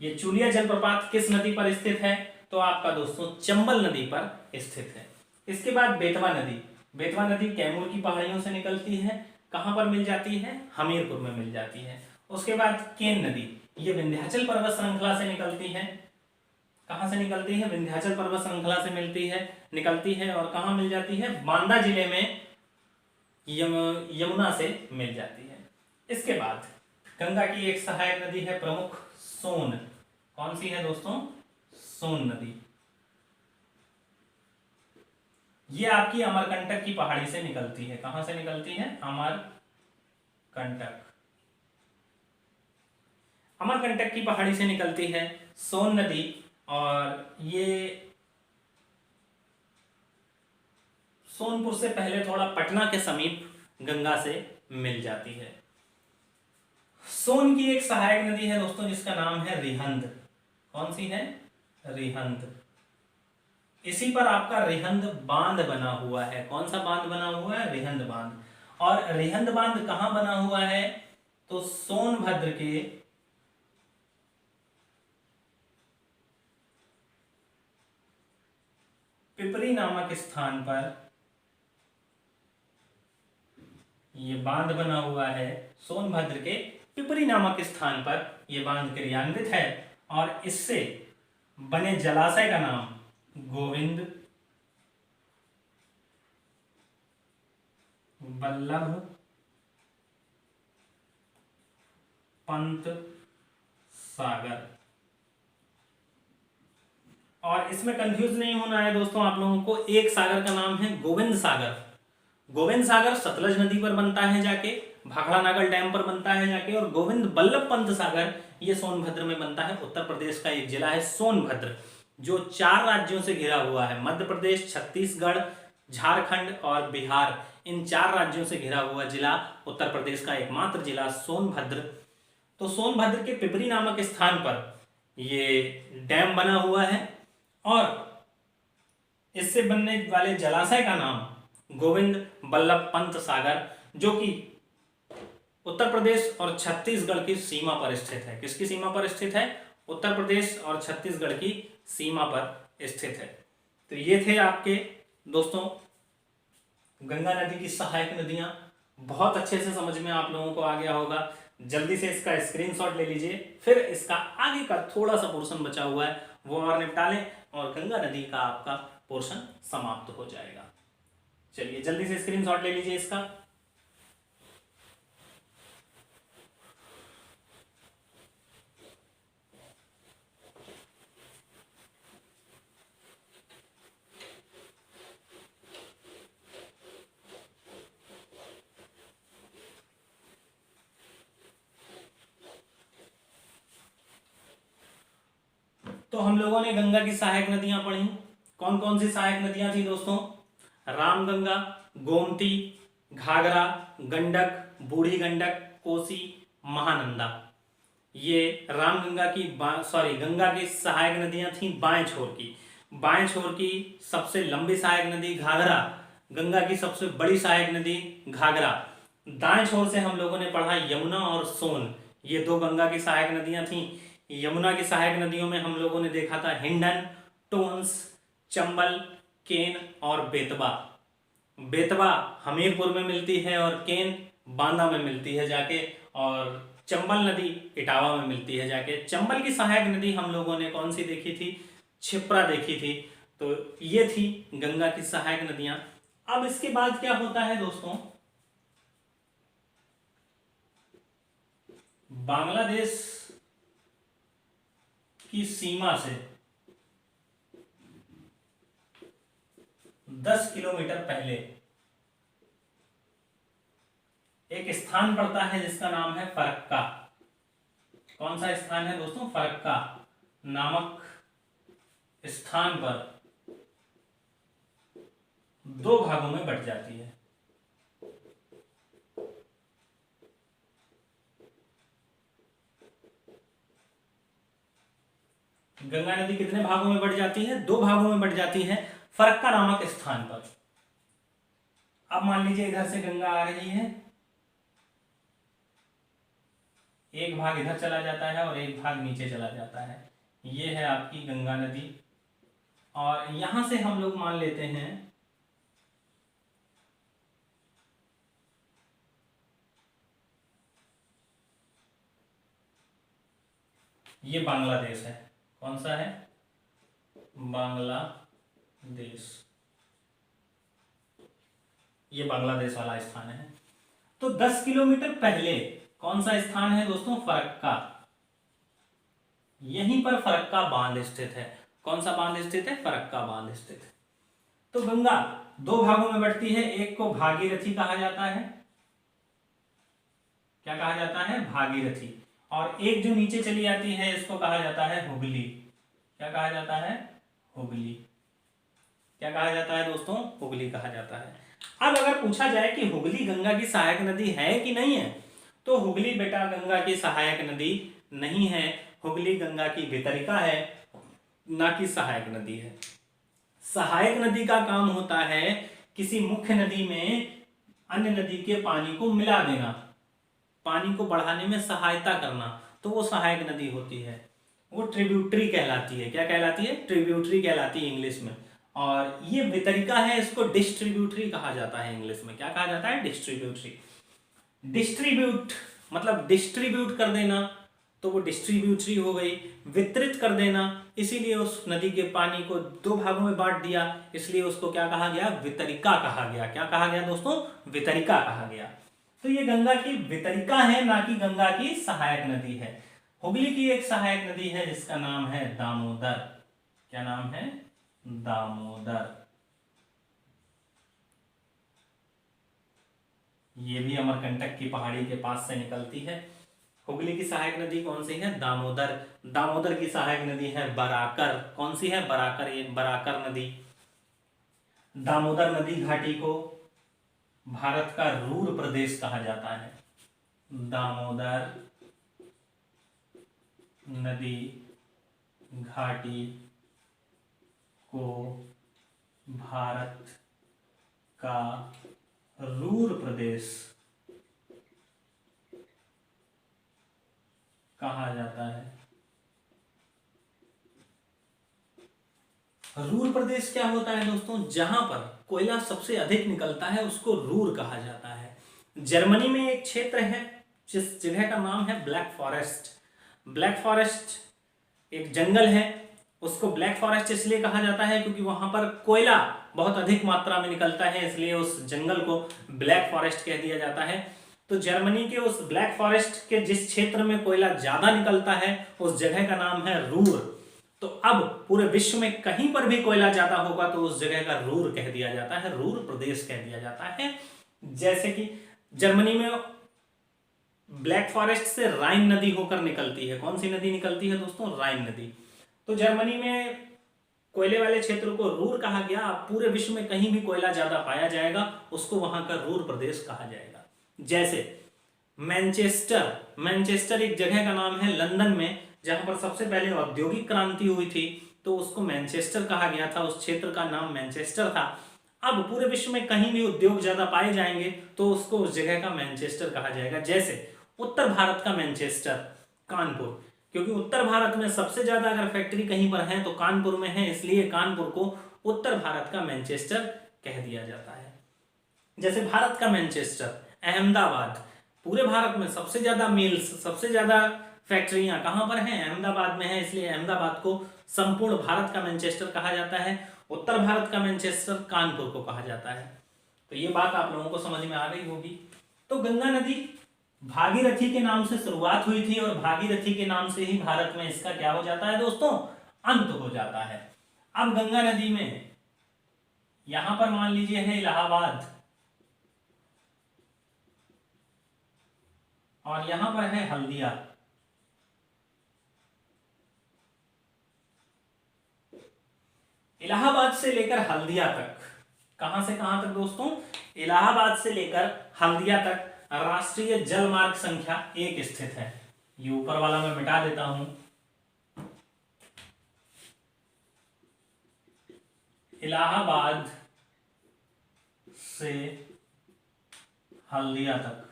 ये चूलिया जलप्रपात किस नदी पर स्थित है? तो आपका दोस्तों चंबल नदी पर स्थित है। इसके बाद बेतवा नदी। बेतवा नदी कैमूर की पहाड़ियों से निकलती है। कहां पर मिल जाती है? हमीरपुर में मिल जाती है। उसके बाद केन नदी, ये विंध्याचल पर्वत श्रृंखला से निकलती है। कहां से निकलती है? विंध्याचल पर्वत श्रृंखला से निकलती है और कहां मिल जाती है? बांदा जिले में यमुना से मिल जाती है। इसके बाद गंगा की एक सहायक नदी है प्रमुख, सोन। कौन सी है दोस्तों? सोन नदी। ये आपकी अमरकंटक की पहाड़ी से निकलती है। कहां से निकलती है? अमरकंटक। अमरकंटक की पहाड़ी से निकलती है सोन नदी, और ये सोनपुर से पहले थोड़ा पटना के समीप गंगा से मिल जाती है। सोन की एक सहायक नदी है दोस्तों जिसका नाम है रिहंद। कौन सी है? रिहंद। इसी पर आपका रिहंद बांध बना हुआ है। कौन सा बांध बना हुआ है? रिहंद बांध। और रिहंद बांध कहां बना हुआ है? तो सोनभद्र के पिपरी नामक स्थान पर यह बांध बना हुआ है। सोनभद्र के पिपरी नामक स्थान पर यह बांध क्रियान्वित है, और इससे बने जलाशय का नाम गोविंद वल्लभ पंत सागर। और इसमें कंफ्यूज नहीं होना है दोस्तों आप लोगों को। एक सागर का नाम है गोविंद सागर। गोविंद सागर सतलज नदी पर बनता है जाके, भाखड़ा नागल डैम पर बनता है जाके, और गोविंद बल्लभ पंत सागर ये सोनभद्र में बनता है। उत्तर प्रदेश का एक जिला है सोनभद्र, जो 4 राज्यों से घिरा हुआ है, मध्य प्रदेश, छत्तीसगढ़, झारखंड और बिहार, इन 4 राज्यों से घिरा हुआ जिला उत्तर प्रदेश का एकमात्र जिला सोनभद्र। तो सोनभद्र के पिपरी नामक स्थान पर ये डैम बना हुआ है, और इससे बनने वाले जलाशय का नाम गोविंद बल्लभ पंत सागर, जो कि उत्तर प्रदेश और छत्तीसगढ़ की सीमा पर स्थित है। किसकी सीमा पर स्थित है? उत्तर प्रदेश और छत्तीसगढ़ की सीमा पर स्थित है। तो ये थे आपके दोस्तों गंगा नदी की सहायक नदियां। बहुत अच्छे से समझ में आप लोगों को आ गया होगा। जल्दी से इसका स्क्रीनशॉट ले लीजिए, फिर इसका आगे का थोड़ा सा पोर्शन बचा हुआ है वो और निपटा लें, और गंगा नदी का आपका पोर्शन समाप्त हो जाएगा। चलिए जल्दी से स्क्रीनशॉट ले लीजिए इसका। तो हम लोगों ने गंगा की सहायक नदियां पढ़ी। कौन कौन सी सहायक नदियां थी दोस्तों? रामगंगा, गोमती, घाघरा, गंडक, बूढ़ी गंडक, कोसी, महानंदा। ये रामगंगा की गंगा की सहायक नदियां थी बाएं छोर की। बाएं छोर की सबसे लंबी सहायक नदी घाघरा, गंगा की सबसे बड़ी सहायक नदी घाघरा। दाएं छोर से हम लोगों ने पढ़ा यमुना और सोन, ये 2 गंगा की सहायक नदियां थी। यमुना की सहायक नदियों में हम लोगों ने देखा था हिंडन, टोंस, चंबल, केन और बेतवा। बेतवा हमीरपुर में मिलती है और केन बांदा में मिलती है जाके, और चंबल नदी इटावा में मिलती है जाके। चंबल की सहायक नदी हम लोगों ने कौन सी देखी थी? क्षिप्रा देखी थी। तो ये थी गंगा की सहायक नदियां। अब इसके बाद क्या होता है दोस्तों? बांग्लादेश की सीमा से 10 किलोमीटर पहले एक स्थान पड़ता है जिसका नाम है फरक्का। कौन सा स्थान है दोस्तों? फरक्का नामक स्थान पर 2 भागों में बट जाती है। गंगा नदी कितने भागों में बट जाती है? 2 भागों में बट जाती है फरक्का नामक स्थान पर। अब मान लीजिए इधर से गंगा आ रही है, एक भाग इधर चला जाता है और एक भाग नीचे चला जाता है। ये है आपकी गंगा नदी, और यहां से हम लोग मान लेते हैं ये बांग्लादेश है। कौन सा है? बांग्लादेश। ये बांग्लादेश वाला स्थान है। तो 10 किलोमीटर पहले कौन सा स्थान है दोस्तों? फरक्का। यहीं पर फरक्का बांध स्थित है। कौन सा बांध स्थित है? फरक्का बांध स्थित है। तो गंगा 2 भागों में बढ़ती है, एक को भागीरथी कहा जाता है। क्या कहा जाता है? भागीरथी। और एक जो नीचे चली जाती है इसको कहा जाता है हुगली। क्या कहा जाता है? हुगली। क्या कहा जाता है दोस्तों? हुगली कहा जाता है। अब अगर पूछा जाए कि हुगली गंगा की सहायक नदी है कि नहीं है, तो हुगली बेटा गंगा की सहायक नदी नहीं है। हुगली गंगा की वितरिका है, ना कि सहायक नदी है। सहायक नदी का काम होता है किसी मुख्य नदी में अन्य नदी के पानी को मिला देना, पानी को बढ़ाने में सहायता करना, तो वो सहायक नदी होती है। वो ट्रिब्यूटरी कहलाती है। क्या कहलाती है? ट्रिब्यूटरी कहलाती है इंग्लिश में। और ये वितरिका है, इसको डिस्ट्रीब्यूटरी कहा जाता है इंग्लिश में। क्या कहा जाता है? डिस्ट्रीब्यूटरी। डिस्ट्रीब्यूट मतलब डिस्ट्रीब्यूट कर देना, तो वो डिस्ट्रीब्यूटरी हो गई। वितरित कर देना, इसीलिए उस नदी के पानी को 2 भागों में बांट दिया, इसलिए उसको क्या कहा गया? वितरिका कहा गया। क्या कहा गया दोस्तों? वितरिका कहा गया। तो ये गंगा की वितरिका है, ना कि गंगा की सहायक नदी है। हुगली की एक सहायक नदी है जिसका नाम है दामोदर। क्या नाम है? दामोदर। ये भी अमरकंटक की पहाड़ी के पास से निकलती है। हुगली की सहायक नदी कौन सी है? दामोदर। दामोदर की सहायक नदी है बराकर। कौन सी है? बराकर। ये बराकर नदी। दामोदर नदी घाटी को भारत का रूर प्रदेश कहा जाता है। दामोदर नदी घाटी को भारत का रूर प्रदेश कहा जाता है। रूर प्रदेश क्या होता है दोस्तों? जहां पर कोयला सबसे अधिक निकलता है उसको रूर कहा जाता है। जर्मनी में एक क्षेत्र है जिस जगह का नाम है ब्लैक फॉरेस्ट। ब्लैक फॉरेस्ट एक जंगल है, उसको ब्लैक फॉरेस्ट इसलिए कहा जाता है क्योंकि वहां पर कोयला बहुत अधिक मात्रा में निकलता है, इसलिए उस जंगल को ब्लैक फॉरेस्ट कह दिया जाता है। तो जर्मनी के उस ब्लैक फॉरेस्ट के जिस क्षेत्र में कोयला ज्यादा निकलता है उस जगह का नाम है रूर। तो अब पूरे विश्व में कहीं पर भी कोयला ज्यादा होगा तो उस जगह का रूर कह दिया जाता है, रूर प्रदेश कह दिया जाता है। जैसे कि जर्मनी में ब्लैक फॉरेस्ट से राइन नदी होकर निकलती है। कौन सी नदी निकलती है दोस्तों? राइन नदी। तो जर्मनी में कोयले वाले क्षेत्र को रूर कहा गया। पूरे विश्व में कहीं भी कोयला ज्यादा पाया जाएगा उसको वहां का रूर प्रदेश कहा जाएगा। जैसे मैनचेस्टर, मैनचेस्टर एक जगह का नाम है लंदन में, जहां पर सबसे पहले औद्योगिक क्रांति हुई थी तो उसको मैनचेस्टर कहा गया था, उस क्षेत्र का नाम मैनचेस्टर था। अब पूरे विश्व में कहीं भी उद्योग ज्यादा पाए जाएंगे तो उसको उस जगह का मैनचेस्टर कहा जाएगा। जैसे उत्तर भारत का मैनचेस्टर कानपुर, क्योंकि उत्तर भारत में सबसे ज्यादा अगर फैक्ट्री कहीं पर है तो कानपुर में है, इसलिए कानपुर को उत्तर भारत का मैनचेस्टर कह दिया जाता है। जैसे भारत का मैनचेस्टर अहमदाबाद, पूरे भारत में सबसे ज्यादा मिल्स, सबसे ज्यादा फैक्ट्रियां कहां पर हैं? अहमदाबाद में है, इसलिए अहमदाबाद को संपूर्ण भारत का मैनचेस्टर कहा जाता है। उत्तर भारत का मैनचेस्टर कानपुर को कहा जाता है। तो ये बात आप लोगों को समझ में आ गई होगी। तो गंगा नदी भागीरथी के नाम से शुरुआत हुई थी और भागीरथी के नाम से ही भारत में इसका क्या हो जाता है दोस्तों? अंत हो जाता है। अब गंगा नदी में यहां पर मान लीजिए है इलाहाबाद और यहां पर है हल्दिया। इलाहाबाद से लेकर हल्दिया तक, कहां से कहां तक दोस्तों? इलाहाबाद से लेकर हल्दिया तक राष्ट्रीय जल मार्ग संख्या 1 स्थित है। ये ऊपर वाला मैं मिटा देता हूं। इलाहाबाद से हल्दिया तक,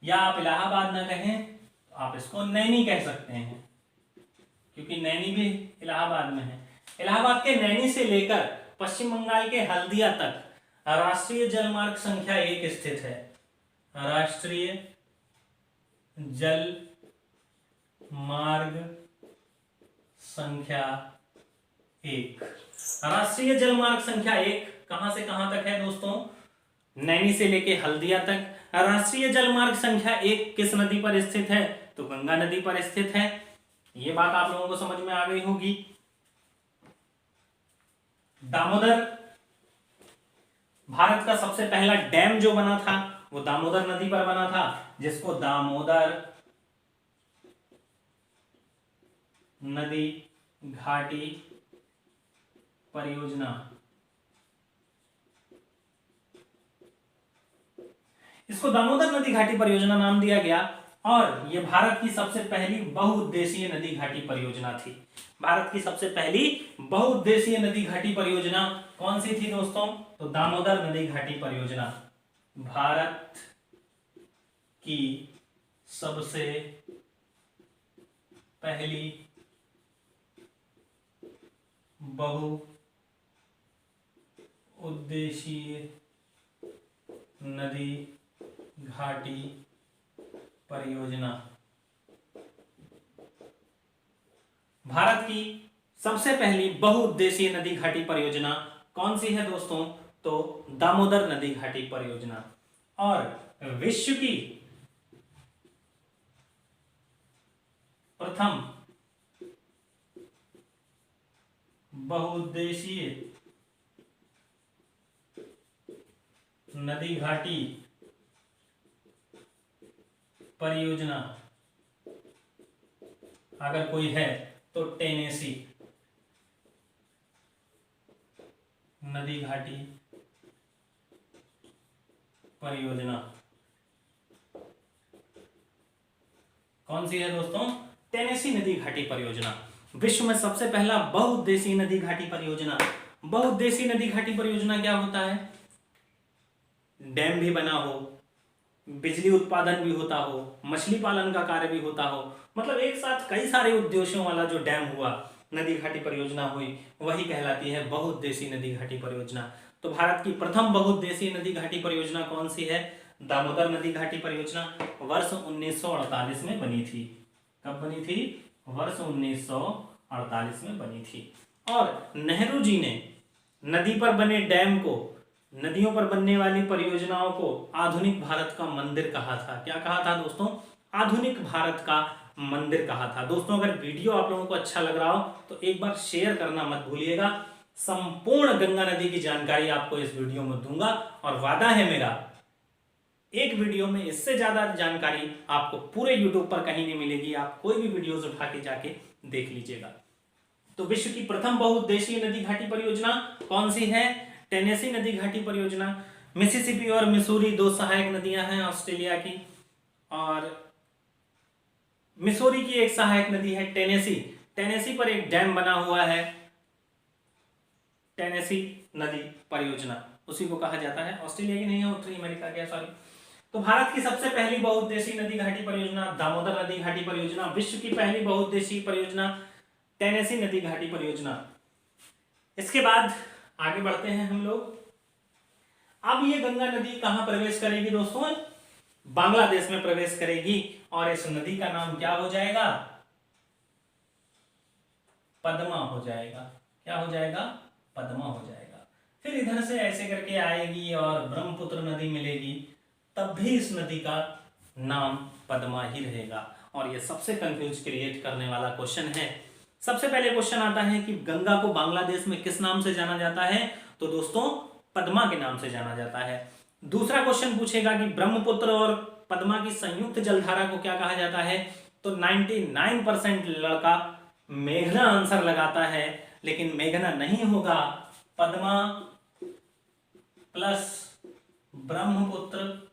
या आप इलाहाबाद ना कहें तो आप इसको नैनी कह सकते हैं, क्योंकि नैनी भी इलाहाबाद में है। इलाहाबाद के नैनी से लेकर पश्चिम बंगाल के हल्दिया तक राष्ट्रीय जल मार्ग संख्या 1 स्थित है। राष्ट्रीय जल मार्ग संख्या 1। राष्ट्रीय जल मार्ग संख्या 1 कहां से कहां तक है दोस्तों? नैनी से लेके हल्दिया तक। राष्ट्रीय जल मार्ग संख्या 1 किस नदी पर स्थित है? तो गंगा नदी पर स्थित है। ये बात आप लोगों को समझ में आ गई होगी। दामोदर, भारत का सबसे पहला डैम जो बना था वो दामोदर नदी पर बना था, जिसको दामोदर नदी घाटी परियोजना, इसको दामोदर नदी घाटी परियोजना नाम दिया गया और यह भारत की सबसे पहली बहुउद्देशीय नदी घाटी परियोजना थी। भारत की सबसे पहली बहुउद्देशीय नदी घाटी परियोजना कौन सी थी दोस्तों? तो दामोदर नदी घाटी परियोजना भारत की सबसे पहली बहुउद्देशीय नदी घाटी परियोजना। भारत की सबसे पहली बहुउद्देशीय नदी घाटी परियोजना कौन सी है दोस्तों? तो दामोदर नदी घाटी परियोजना। और विश्व की प्रथम बहुउद्देशीय नदी घाटी परियोजना अगर कोई है तो टेनेसी नदी घाटी परियोजना। कौन सी है दोस्तों? टेनेसी नदी घाटी परियोजना। विश्व में सबसे पहला बहुउद्देशीय नदी घाटी परियोजना। बहुउद्देशीय नदी घाटी परियोजना क्या होता है? डैम भी बना हो, बिजली उत्पादन भी होता हो, मछली पालन का कार्य भी होता हो, मतलब एक साथ कई सारे उद्देश्यों वाला जो डैम हुआ, नदी घाटी परियोजना हुई, वही कहलाती है बहुउद्देशीय नदी घाटी परियोजना। तो भारत की प्रथम बहुउद्देशीय नदी घाटी परियोजना कौन सी है? दामोदर नदी घाटी परियोजना वर्ष 1948 में बनी थी। कब बनी थी? वर्ष 1948 में बनी थी। और नेहरू जी ने नदी पर बने डैम को, नदियों पर बनने वाली परियोजनाओं को आधुनिक भारत का मंदिर कहा था। क्या कहा था दोस्तों? आधुनिक भारत का मंदिर कहा था। दोस्तों अगर वीडियो आप लोगों को अच्छा लग रहा हो तो एक बार शेयर करना मत भूलिएगा। संपूर्ण गंगा नदी की जानकारी आपको इस वीडियो में दूंगा और वादा है मेरा, एक वीडियो में इससे ज्यादा जानकारी आपको पूरे यूट्यूब पर कहीं नहीं मिलेगी। आप कोई भी वीडियोस उठा के जाके देख लीजिएगा। तो विश्व की प्रथम बहुउद्देशीय नदी घाटी परियोजना कौन सी है? टेनेसी नदी घाटी परियोजना। मिसिसिपी और मिसूरी दो सहायक नदियां हैं ऑस्ट्रेलिया की, और मिसूरी की एक सहायक नदी है टेनेसी। टेनेसी पर एक डैम बना हुआ है, टेनेसी नदी परियोजना, उसी को कहा जाता है। ऑस्ट्रेलिया की नहीं है, उत्तरी अमेरिका की, सॉरी। तो भारत की सबसे पहली बहुउद्देशीय नदी घाटी परियोजना दामोदर नदी घाटी परियोजना। विश्व की पहली बहुउद्देशीय परियोजना टेनेसी नदी घाटी परियोजना। इसके बाद आगे बढ़ते हैं हम लोग। अब ये गंगा नदी कहां प्रवेश करेगी दोस्तों? बांग्लादेश में प्रवेश करेगी, और इस नदी का नाम क्या हो जाएगा? पद्मा हो जाएगा। क्या हो जाएगा? पद्मा हो जाएगा। फिर इधर से ऐसे करके आएगी और ब्रह्मपुत्र नदी मिलेगी, तब भी इस नदी का नाम पद्मा ही रहेगा। और ये सबसे कंफ्यूज क्रिएट करने वाला क्वेश्चन है। सबसे पहले क्वेश्चन आता है कि गंगा को बांग्लादेश में किस नाम से जाना जाता है? तो दोस्तों पद्मा के नाम से जाना जाता है। दूसरा क्वेश्चन पूछेगा कि ब्रह्मपुत्र और पद्मा की संयुक्त जलधारा को क्या कहा जाता है? तो 99% लड़का मेघना आंसर लगाता है, लेकिन मेघना नहीं होगा। पद्मा प्लस ब्रह्मपुत्र,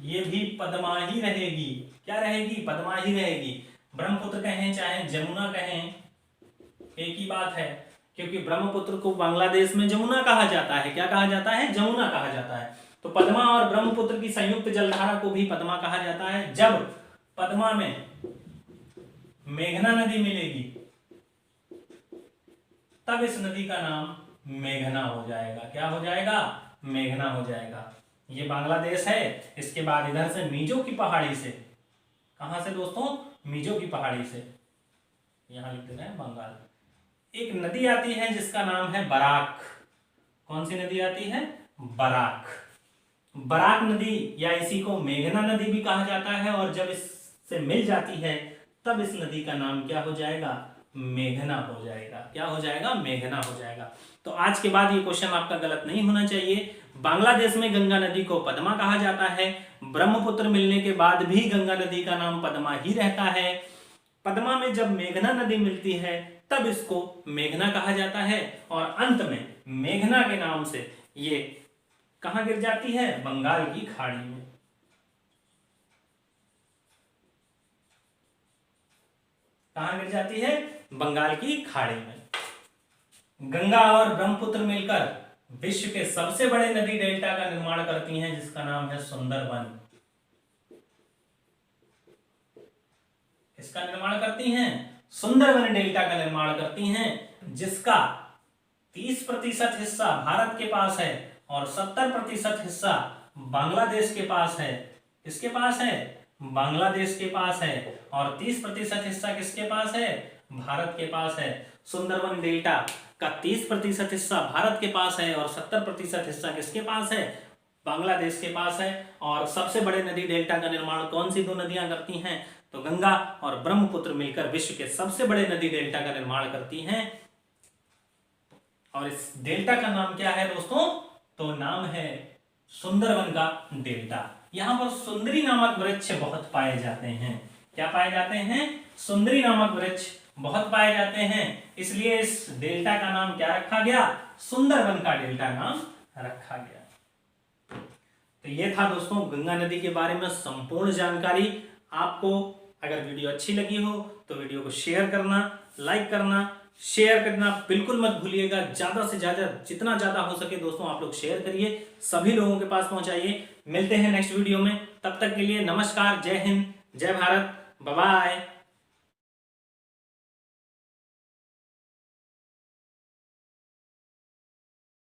ये भी पद्मा ही रहेगी। क्या रहेगी? पद्मा ही रहेगी। ब्रह्मपुत्र कहें चाहे जमुना कहें, एक ही बात है, क्योंकि ब्रह्मपुत्र को बांग्लादेश में जमुना कहा जाता है। क्या कहा जाता है? जमुना कहा जाता है। तो पद्मा और ब्रह्मपुत्र की संयुक्त जलधारा को भी पद्मा कहा जाता है। जब पद्मा में मेघना नदी मिलेगी, तब इस नदी का नाम मेघना हो जाएगा। क्या हो जाएगा? मेघना हो जाएगा। ये बांग्लादेश है। इसके बाद इधर से मिजो की पहाड़ी से, कहां से दोस्तों? मिजो की पहाड़ी से, यहां लिख देना है बंगाल, एक नदी आती है जिसका नाम है बराक। कौन सी नदी आती है? बराक। बराक नदी या इसी को मेघना नदी भी कहा जाता है, और जब इससे मिल जाती है तब इस नदी का नाम क्या हो जाएगा? मेघना हो जाएगा। क्या हो जाएगा? मेघना हो जाएगा। तो आज के बाद ये क्वेश्चन आपका गलत नहीं होना चाहिए। बांग्लादेश में गंगा नदी को पद्मा कहा जाता है। ब्रह्मपुत्र मिलने के बाद भी गंगा नदी का नाम पद्मा ही रहता है। पद्मा में जब मेघना नदी मिलती है तब इसको मेघना कहा जाता है, और अंत में मेघना के नाम से ये कहां गिर जाती है? बंगाल की खाड़ी में। कहां गिर जाती है? बंगाल की खाड़ी में। गंगा और ब्रह्मपुत्र मिलकर विश्व के सबसे बड़े नदी डेल्टा का निर्माण करती हैं, जिसका नाम है सुंदरबन। इसका निर्माण करती हैं? सुंदरबन डेल्टा का निर्माण करती हैं, जिसका 30% हिस्सा भारत के पास है और 70% हिस्सा बांग्लादेश के पास है। किसके पास है? बांग्लादेश के पास है। और 30% हिस्सा किसके पास है? भारत के पास है। सुंदरबन डेल्टा का 30% हिस्सा भारत के पास है और 70% हिस्सा किसके पास है? बांग्लादेश के पास है। और सबसे बड़े नदी डेल्टा का निर्माण कौन सी दो नदियां करती हैं? तो गंगा और ब्रह्मपुत्र मिलकर विश्व के सबसे बड़े नदी डेल्टा का निर्माण करती हैं। और इस डेल्टा का नाम क्या है दोस्तों? तो नाम है सुंदरवन का डेल्टा। यहाँ पर सुंदरी नामक वृक्ष बहुत पाए जाते हैं। क्या पाए जाते हैं? सुंदरी नामक वृक्ष बहुत पाए जाते हैं, इसलिए इस डेल्टा का नाम क्या रखा गया? सुंदरवन का डेल्टा नाम रखा गया। तो ये था दोस्तों गंगा नदी के बारे में संपूर्ण जानकारी। आपको अगर वीडियो अच्छी लगी हो तो वीडियो को शेयर करना, लाइक करना, शेयर करना बिल्कुल मत भूलिएगा। ज्यादा से ज्यादा जितना ज्यादा हो सके दोस्तों आप लोग शेयर करिए, सभी लोगों के पास पहुंचाइए। मिलते हैं नेक्स्ट वीडियो में, तब तक के लिए नमस्कार, जय हिंद, जय भारत, बाय बाय।